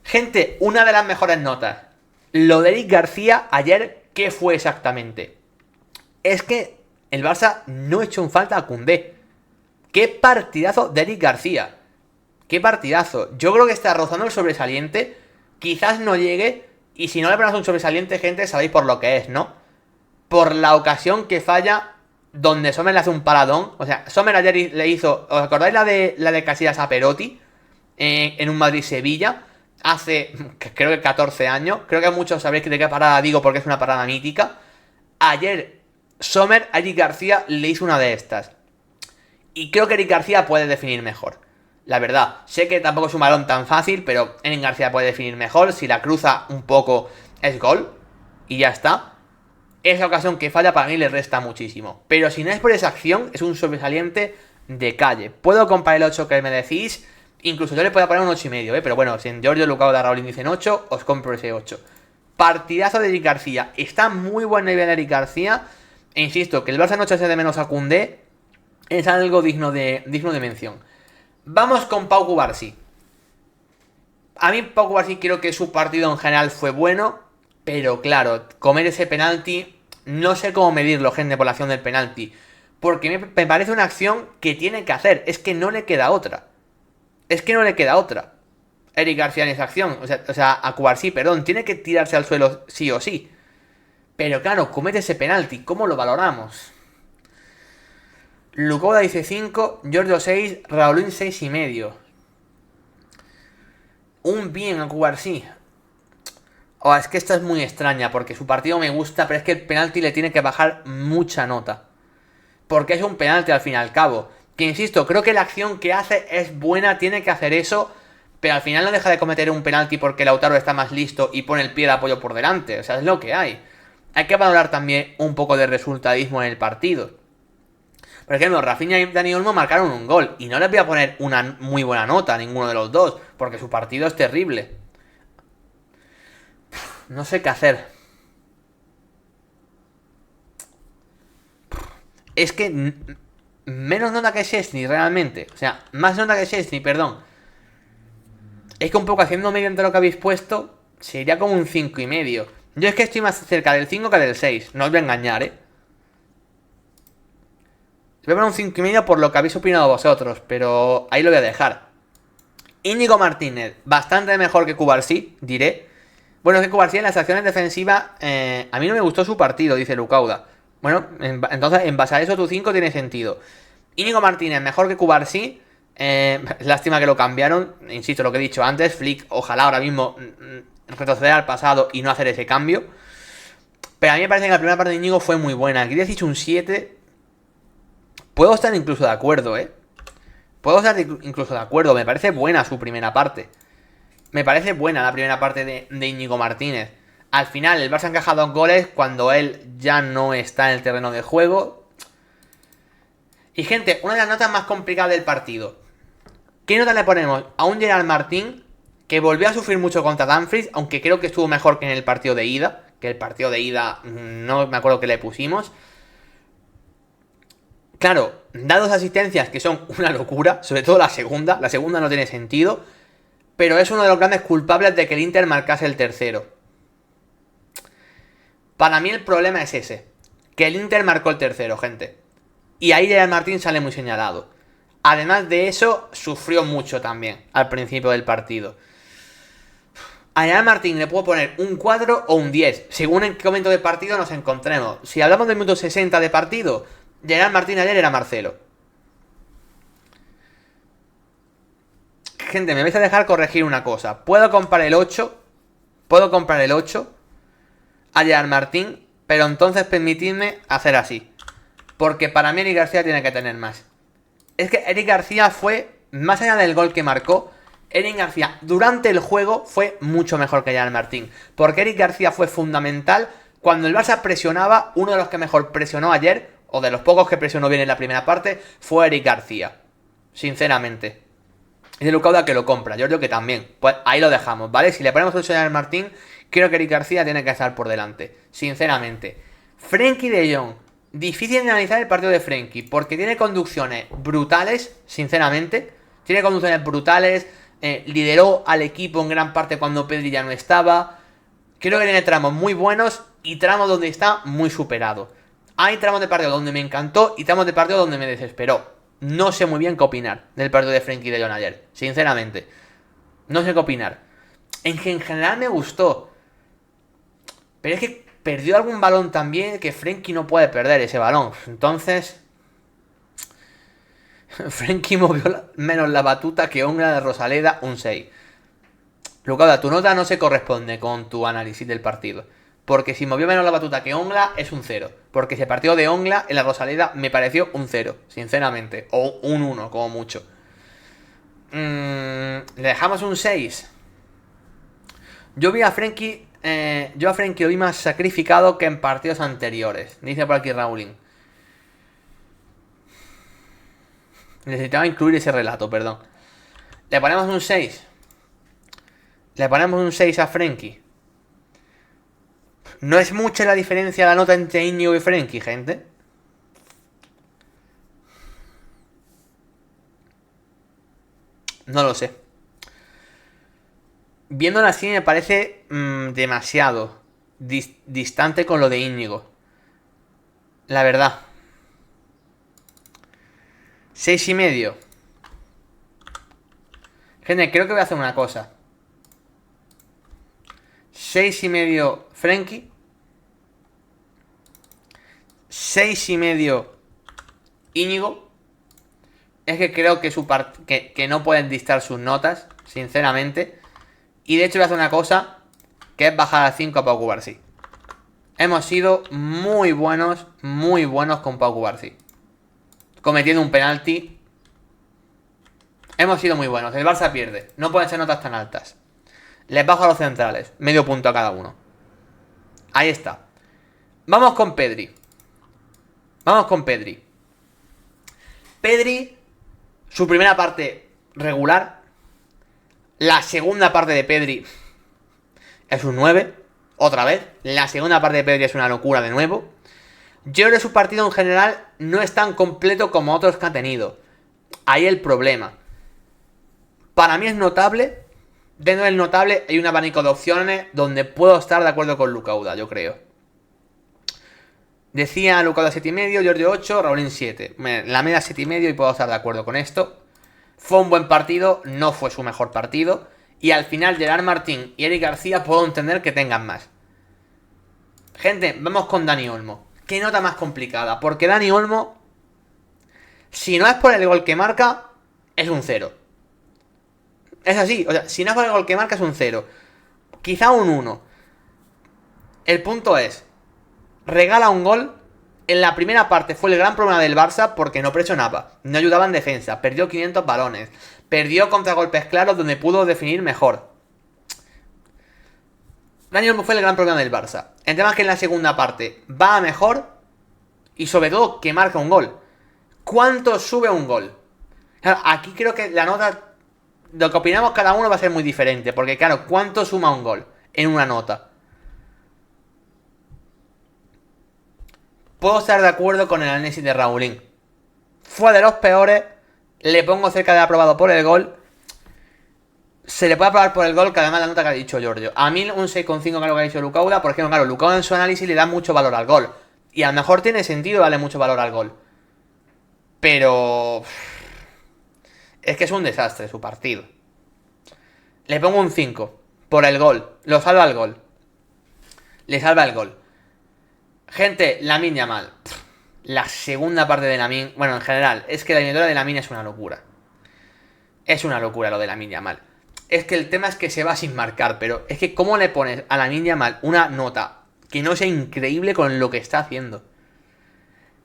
Gente, una de las mejores notas. Lo de Eric García ayer, ¿qué fue exactamente? Es que el Barça no echó en falta a Koundé. ¡Qué partidazo de Eric García! ¡Qué partidazo! Yo creo que está rozando el sobresaliente. Quizás no llegue. Y si no le ponemos un sobresaliente, gente, sabéis por lo que es, ¿no? Por la ocasión que falla donde Sommer le hace un paradón. O sea, Sommer ayer le hizo... ¿Os acordáis la de Casillas a Perotti? En un Madrid-Sevilla. Hace, creo que 14 años. Creo que muchos sabréis de qué parada digo porque es una parada mítica. Ayer Sommer a Eric García le hizo una de estas. Y creo que Eric García puede definir mejor. La verdad, sé que tampoco es un balón tan fácil, pero Eric García puede definir mejor. Si la cruza un poco, es gol. Y ya está. Esa ocasión que falla para mí le resta muchísimo. Pero si no es por esa acción, es un sobresaliente de calle. Puedo comprar el 8 que me decís. Incluso yo le puedo poner un 8,5, Pero bueno, si en Giorgio Lucao de Raulín dicen 8, os compro ese 8. Partidazo de Eric García. Está muy buen nivel de Eric García. E insisto, que el Barça no echase de menos a Koundé es algo digno de mención. Vamos con Pau Cubarsí. A mí Pau Cubarsí creo que su partido en general fue bueno, pero claro, comer ese penalti, no sé cómo medirlo, gente, por la acción del penalti. Porque me parece una acción que tiene que hacer, es que no le queda otra. Eric García en esa acción, o sea a Cubarsí, perdón, tiene que tirarse al suelo sí o sí. Pero claro, comete ese penalti, ¿cómo lo valoramos? Lucauda dice 5, Giorgio 6, Raulín 6,5. Un bien a Cubarsí. Oh, es que esta es muy extraña, porque su partido me gusta, pero es que el penalti le tiene que bajar mucha nota. Porque es un penalti al fin y al cabo. Que insisto, creo que la acción que hace es buena, tiene que hacer eso, pero al final no deja de cometer un penalti porque Lautaro está más listo y pone el pie de apoyo por delante. O sea, es lo que hay. Hay que valorar también un poco de resultadismo en el partido. Por ejemplo, Rafinha y Dani Olmo marcaron un gol. Y no les voy a poner una muy buena nota a ninguno de los dos. Porque su partido es terrible. No sé qué hacer. Es que menos nota que Szczęsny realmente. O sea, más nota que Szczęsny, perdón. Es que un poco haciendo mediante lo que habéis puesto, sería como un 5,5. Yo es que estoy más cerca del 5 que del 6. No os voy a engañar, Voy a poner un 5,5 por lo que habéis opinado vosotros, pero ahí lo voy a dejar. Íñigo Martínez, bastante mejor que Cubarsí, diré. Bueno, es que Cubarsí en las acciones defensivas, a mí no me gustó su partido, dice Lucauda. Bueno, entonces en base a eso tu 5 tiene sentido. Íñigo Martínez, mejor que Cubarsí. Lástima que lo cambiaron, insisto, lo que he dicho antes. Flick, ojalá ahora mismo retroceder al pasado y no hacer ese cambio. Pero a mí me parece que la primera parte de Íñigo fue muy buena. Aquí dicho un 7. Puedo estar incluso de acuerdo, Puedo estar incluso de acuerdo. Me parece buena su primera parte. Me parece buena la primera parte de Íñigo Martínez. Al final, el Barça ha encajado goles cuando él ya no está en el terreno de juego. Y gente, una de las notas más complicadas del partido. ¿Qué nota le ponemos a un Gerard Martín que volvió a sufrir mucho contra Dumfries, aunque creo que estuvo mejor que en el partido de ida? Que el partido de ida no me acuerdo que le pusimos. Claro, da 2 asistencias que son una locura, sobre todo la segunda no tiene sentido, pero es uno de los grandes culpables de que el Inter marcase el tercero. Para mí el problema es ese, que el Inter marcó el tercero, gente, y ahí Gerard Martín sale muy señalado. Además de eso, sufrió mucho también al principio del partido. A Gerard Martín le puedo poner un 4 o un 10, según en qué momento del partido nos encontremos. Si hablamos del minuto 60 de partido, Gerard Martín ayer era Marcelo. Gente, me vais a dejar corregir una cosa. Puedo comprar el 8. Puedo comprar el 8 a Gerard Martín, pero entonces permitidme hacer así. Porque para mí Eric García tiene que tener más. Es que Eric García fue, más allá del gol que marcó, Eric García durante el juego fue mucho mejor que Gerard Martín. Porque Eric García fue fundamental cuando el Barça presionaba. Uno de los que mejor presionó ayer, o de los pocos que presionó bien en la primera parte, fue Eric García. Sinceramente. Es de Lucauda que lo compra, yo creo que también. Pues ahí lo dejamos, ¿vale? Si le ponemos el Gerard Martín, creo que Eric García tiene que estar por delante. Sinceramente. Frenkie de Jong. Difícil de analizar el partido de Frenkie, porque tiene conducciones brutales, sinceramente. Tiene conducciones brutales. Lideró al equipo en gran parte cuando Pedri ya no estaba. Creo que tiene tramos muy buenos y tramos donde está muy superado. Hay tramos de partido donde me encantó y tramos de partido donde me desesperó. No sé muy bien qué opinar del partido de Frenkie de Jong ayer, sinceramente. No sé qué opinar. En general me gustó. Pero es que perdió algún balón también que Frenkie no puede perder ese balón. Entonces... Frenkie movió menos la batuta que Ongla de Rosaleda, un 6. Lucauda, tu nota no se corresponde con tu análisis del partido. Porque si movió menos la batuta que Ongla, es un 0. Porque ese partido de Ongla en la Rosaleda me pareció un 0, sinceramente. O un 1, como mucho. Le dejamos un 6. Yo vi a Frenkie. Lo vi más sacrificado que en partidos anteriores. Dice por aquí Raulín. Necesitaba incluir ese relato, perdón. Le ponemos un 6. Le ponemos un 6 a Frenkie. No es mucha la diferencia la nota entre Íñigo y Frenkie, gente. No lo sé. Viéndolo así me parece demasiado distante con lo de Íñigo. La verdad. 6,5. Gente, creo que voy a hacer una cosa. 6,5 Frenkie. 6,5 Íñigo. Es que creo que que no pueden distar sus notas, sinceramente. Y de hecho voy a hacer una cosa, que es bajar a 5 a Pau Cubarsí. Hemos sido muy buenos con Pau Cubarsí. Cometiendo un penalti. Hemos sido muy buenos. El Barça pierde. No pueden ser notas tan altas. Les bajo a los centrales. Medio punto a cada uno. Ahí está. Vamos con Pedri. Pedri, su primera parte regular. La segunda parte de Pedri es un 9. Otra vez. La segunda parte de Pedri es una locura de nuevo. Yo creo que su partido en general no es tan completo como otros que ha tenido. Ahí el problema. Para mí es notable. Dentro del notable hay un abanico de opciones donde puedo estar de acuerdo con Lucauda, yo creo. Decía Lucauda 7,5, Giorgio 8, Raulín 7. La media 7,5 y puedo estar de acuerdo con esto. Fue un buen partido, no fue su mejor partido. Y al final Gerard Martín y Eric García puedo entender que tengan más. Gente, vamos con Dani Olmo. Qué nota más complicada, porque Dani Olmo, si no es por el gol que marca, es un 0. Es así, o sea, si no es por el gol que marca es un 0. Quizá un 1. El punto es, regala un gol. En la primera parte fue el gran problema del Barça porque no presionaba, no ayudaba en defensa, perdió 500 balones, perdió contragolpes claros donde pudo definir mejor. Dani Olmo fue el gran problema del Barça. El tema es que en la segunda parte va a mejor y sobre todo que marca un gol. ¿Cuánto sube un gol? Claro, aquí creo que la nota, lo que opinamos cada uno va a ser muy diferente, porque claro, ¿cuánto suma un gol en una nota? Puedo estar de acuerdo con el análisis de Raulín. Fue de los peores. Le pongo cerca de aprobado por el gol. Se le puede aprobar por el gol, que además la nota que ha dicho Giorgio. A mí un 6,5 claro que ha dicho Lucauda, porque claro, Lucauda en su análisis le da mucho valor al gol. Y a lo mejor tiene sentido darle mucho valor al gol. Pero... es que es un desastre su partido. Le pongo un 5 por el gol. Lo salva el gol. Le salva el gol. Gente, Lamine Yamal. La segunda parte de Lamine... bueno, en general, es que la eliminatoria de Lamine es una locura. Es una locura lo de Lamine Yamal. Es que el tema es que se va sin marcar, pero es que ¿cómo le pones a Lamine Yamal una nota que no sea increíble con lo que está haciendo?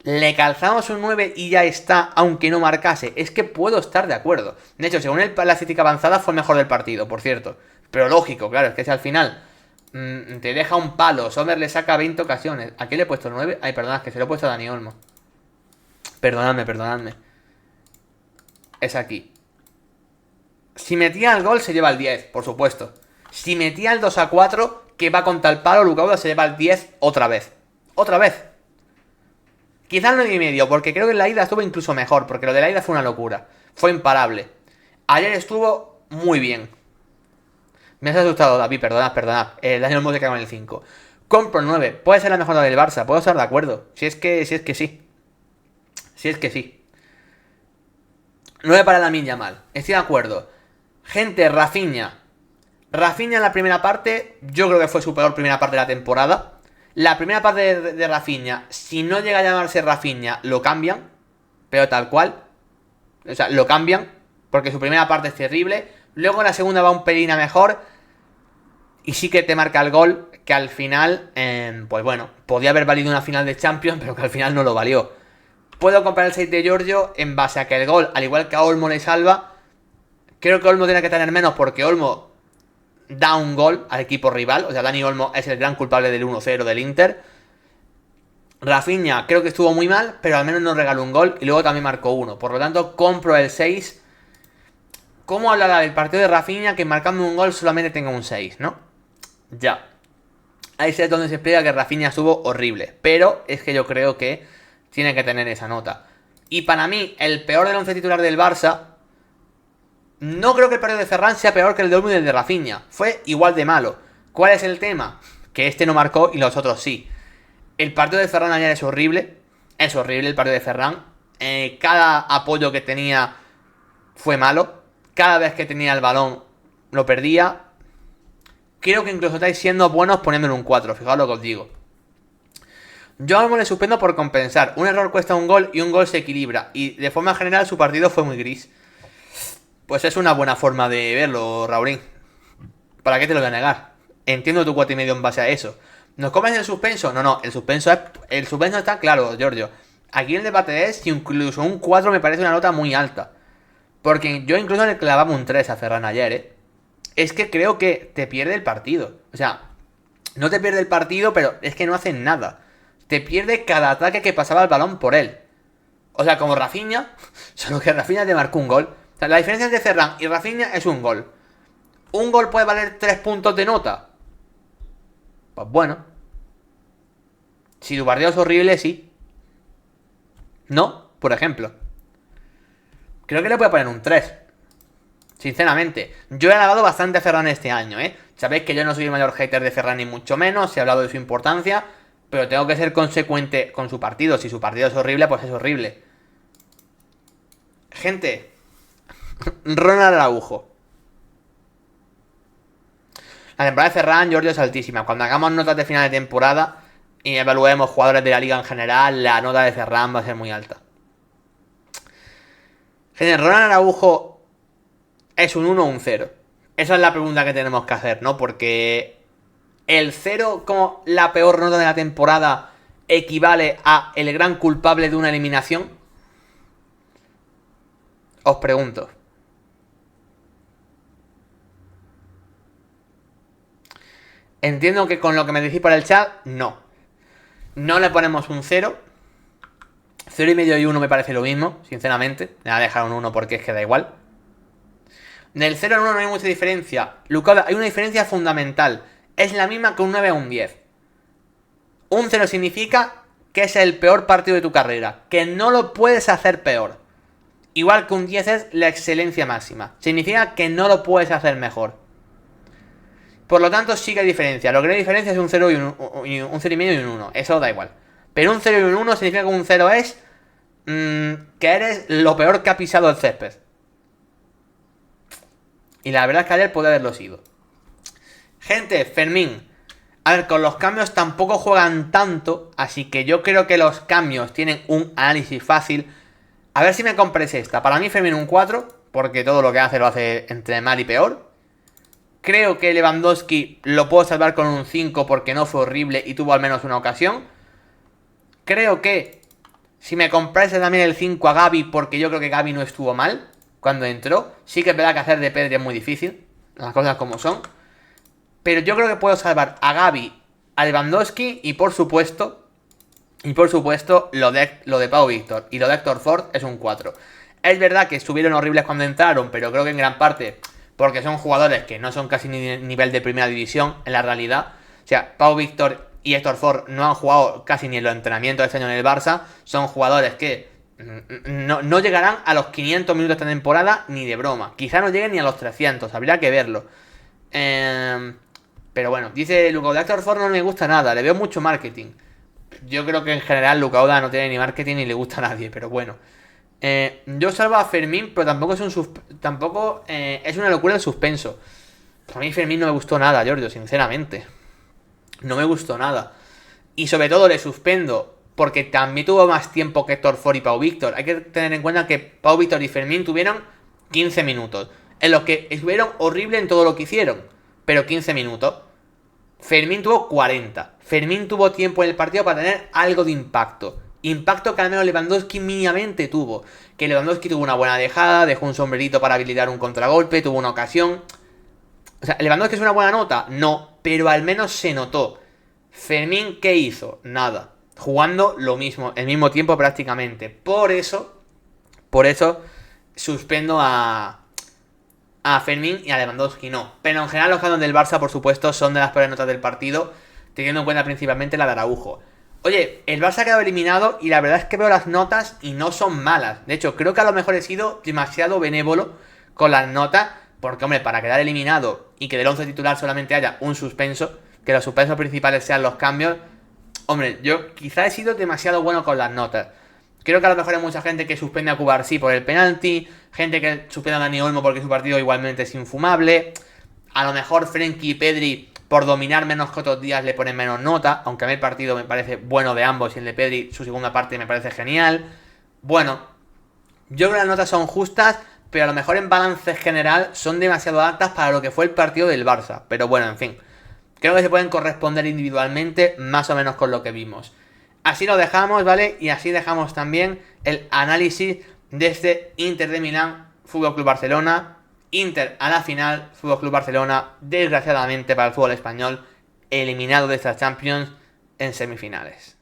Le calzamos un 9 y ya está, aunque no marcase. Es que puedo estar de acuerdo. De hecho, según la estadística avanzada, fue el mejor del partido, por cierto. Pero lógico, claro, es que si al final te deja un palo, Sommer le saca 20 ocasiones. ¿A qué le he puesto el 9? Ay, perdonad, que se lo he puesto a Dani Olmo. Perdonadme. Es aquí. Si metía el gol, se lleva el 10, por supuesto. Si metía el 2-4, que va contra el palo, Lucauda se lleva el 10 otra vez. ¡Otra vez! Quizá el 9,5, porque creo que en la ida estuvo incluso mejor, porque lo de la ida fue una locura. Fue imparable. Ayer estuvo muy bien. Me has asustado, David, perdonad. Daniel Olmo se quedó en el 5. Compro el 9. Puede ser la mejor del Barça, puedo estar de acuerdo. Si es que sí. 9 para Lamine Yamal. Estoy de acuerdo. Gente, Rafinha. Rafinha en la primera parte, yo creo que fue su peor primera parte de la temporada. La primera parte de Rafinha, si no llega a llamarse Rafinha, lo cambian. Pero tal cual. O sea, lo cambian. Porque su primera parte es terrible. Luego en la segunda va un pelín a mejor. Y sí que te marca el gol. Que al final, pues bueno, podía haber valido una final de Champions, pero que al final no lo valió. Puedo comprar el 6 de Giorgio en base a que el gol, al igual que a Olmo le salva. Creo que Olmo tiene que tener menos porque Olmo da un gol al equipo rival. O sea, Dani Olmo es el gran culpable del 1-0 del Inter. Rafinha creo que estuvo muy mal, pero al menos nos regaló un gol y luego también marcó uno. Por lo tanto, compro el 6. ¿Cómo hablará del partido de Rafinha que marcando un gol solamente tenga un 6, no? Ya. Ahí es donde se explica que Rafinha estuvo horrible. Pero es que yo creo que tiene que tener esa nota. Y para mí, el peor del 11 titular del Barça, no creo que el partido de Ferran sea peor que el de Olmo y el de Rafinha. Fue igual de malo. ¿Cuál es el tema? Que este no marcó y los otros sí. El partido de Ferran ayer es horrible. Es horrible el partido de Ferran. Cada apoyo que tenía fue malo. Cada vez que tenía el balón lo perdía. Creo que incluso estáis siendo buenos poniéndole un 4. Fijaos lo que os digo. Yo a Olmo le suspendo por compensar. Un error cuesta un gol y un gol se equilibra. Y de forma general su partido fue muy gris. Pues es una buena forma de verlo, Raurín. ¿Para qué te lo voy a negar? Entiendo tu 4,5 en base a eso. ¿Nos comes el suspenso? No, el suspenso está claro, Giorgio. Aquí el debate es si incluso un 4 me parece una nota muy alta. Porque yo incluso le clavaba un 3 a Ferran ayer, Es que creo que te pierde el partido. O sea, no te pierde el partido, pero es que no hacen nada. Te pierde cada ataque que pasaba el balón por él. O sea, como Rafinha, solo que Rafinha te marcó un gol. O sea, la diferencia entre Ferran y Rafinha es un gol. ¿Un gol puede valer 3 puntos de nota? Pues bueno. Si tu partido es horrible, sí. ¿No? Por ejemplo. Creo que le puede poner un 3. Sinceramente. Yo he alabado bastante a Ferran este año, Sabéis que yo no soy el mayor hater de Ferran ni mucho menos. He hablado de su importancia. Pero tengo que ser consecuente con su partido. Si su partido es horrible, pues es horrible. Gente. Ronald Araujo. La temporada de Ferran, Giorgio, es altísima. Cuando hagamos notas de final de temporada y evaluemos jugadores de la liga en general, la nota de Ferran va a ser muy alta. Gente, Ronald Araujo es un 1 o un 0. Esa es la pregunta que tenemos que hacer, ¿no? Porque el 0 como la peor nota de la temporada equivale a el gran culpable de una eliminación. Os pregunto. Entiendo que con lo que me decís por el chat, no. No le ponemos un 0. 0,5 y 1 me parece lo mismo, sinceramente. Me voy a dejar un 1 porque es que da igual. Del 0 al 1 no hay mucha diferencia. Lucas, hay una diferencia fundamental. Es la misma que un 9 a un 10. Un 0 significa que es el peor partido de tu carrera. Que no lo puedes hacer peor. Igual que un 10 es la excelencia máxima. Significa que no lo puedes hacer mejor. Por lo tanto, sí que hay diferencia. Lo que no hay diferencia es un 0 y un 0,5 y un 1. Eso da igual. Pero un 0 y un 1 significa que un 0 es que eres lo peor que ha pisado el césped. Y la verdad es que ayer puede haberlo sido. Gente, Fermín. A ver, con los cambios tampoco juegan tanto. Así que yo creo que los cambios tienen un análisis fácil. A ver si me compres esta. Para mí Fermín un 4. porque todo lo que hace lo hace entre mal y peor. Creo que Lewandowski lo puedo salvar con un 5 porque no fue horrible y tuvo al menos una ocasión. Creo que si me comprase también el 5 a Gavi, porque yo creo que Gavi no estuvo mal cuando entró. Sí que es verdad que hacer de Pedri es muy difícil, las cosas como son. Pero yo creo que puedo salvar a Gavi, a Lewandowski y por supuesto lo de Pau Víctor y lo de Héctor Ford es un 4. Es verdad que estuvieron horribles cuando entraron, pero creo que en gran parte porque son jugadores que no son casi ni nivel de primera división en la realidad. O sea, Pau Víctor y Héctor Ford no han jugado casi ni en los entrenamientos de este año en el Barça. Son jugadores que no llegarán a los 500 minutos de esta temporada ni de broma. Quizá no lleguen ni a los 300, habría que verlo. Pero bueno, dice Luka Oda, Héctor Ford no me gusta nada, le veo mucho marketing. Yo creo que en general Luka Oda no tiene ni marketing ni le gusta a nadie, pero bueno. Yo salvo a Fermín, pero tampoco es una locura el suspenso. A mí Fermín no me gustó nada, Giorgio, sinceramente. No me gustó nada. Y sobre todo le suspendo porque también tuvo más tiempo que Héctor Ford y Pau Víctor. Hay que tener en cuenta que Pau Víctor y Fermín tuvieron 15 minutos, en los que estuvieron horrible en todo lo que hicieron, pero 15 minutos. Fermín tuvo 40. Fermín tuvo tiempo en el partido para tener algo de impacto. Impacto que al menos Lewandowski mínimamente tuvo. Que Lewandowski tuvo una buena dejada, dejó un sombrerito para habilitar un contragolpe, tuvo una ocasión. O sea, ¿Lewandowski es una buena nota? No, pero al menos se notó. Fermín, ¿qué hizo? Nada. Jugando lo mismo, el mismo tiempo prácticamente. Por eso suspendo a Fermín y a Lewandowski no. Pero en general los canons del Barça, por supuesto, son de las peores notas del partido, teniendo en cuenta principalmente la de Araujo. Oye, el Barça ha quedado eliminado y la verdad es que veo las notas y no son malas. De hecho, creo que a lo mejor he sido demasiado benévolo con las notas, porque hombre, para quedar eliminado y que del 11 titular solamente haya un suspenso, que los suspensos principales sean los cambios, hombre, yo quizá he sido demasiado bueno con las notas. Creo que a lo mejor hay mucha gente que suspende a Cubarsí por el penalti, gente que suspende a Dani Olmo porque su partido igualmente es infumable. A lo mejor Frenkie y Pedri, por dominar menos que otros días, le ponen menos nota, aunque a mí el partido me parece bueno de ambos y el de Pedri, su segunda parte, me parece genial. Bueno, yo creo que las notas son justas, pero a lo mejor en balance general son demasiado altas para lo que fue el partido del Barça. Pero bueno, en fin, creo que se pueden corresponder individualmente más o menos con lo que vimos. Así lo dejamos, ¿vale? Y así dejamos también el análisis de este Inter de Milán, FC Barcelona. Inter a la final, FC Barcelona, desgraciadamente para el fútbol español, eliminado de esta Champions en semifinales.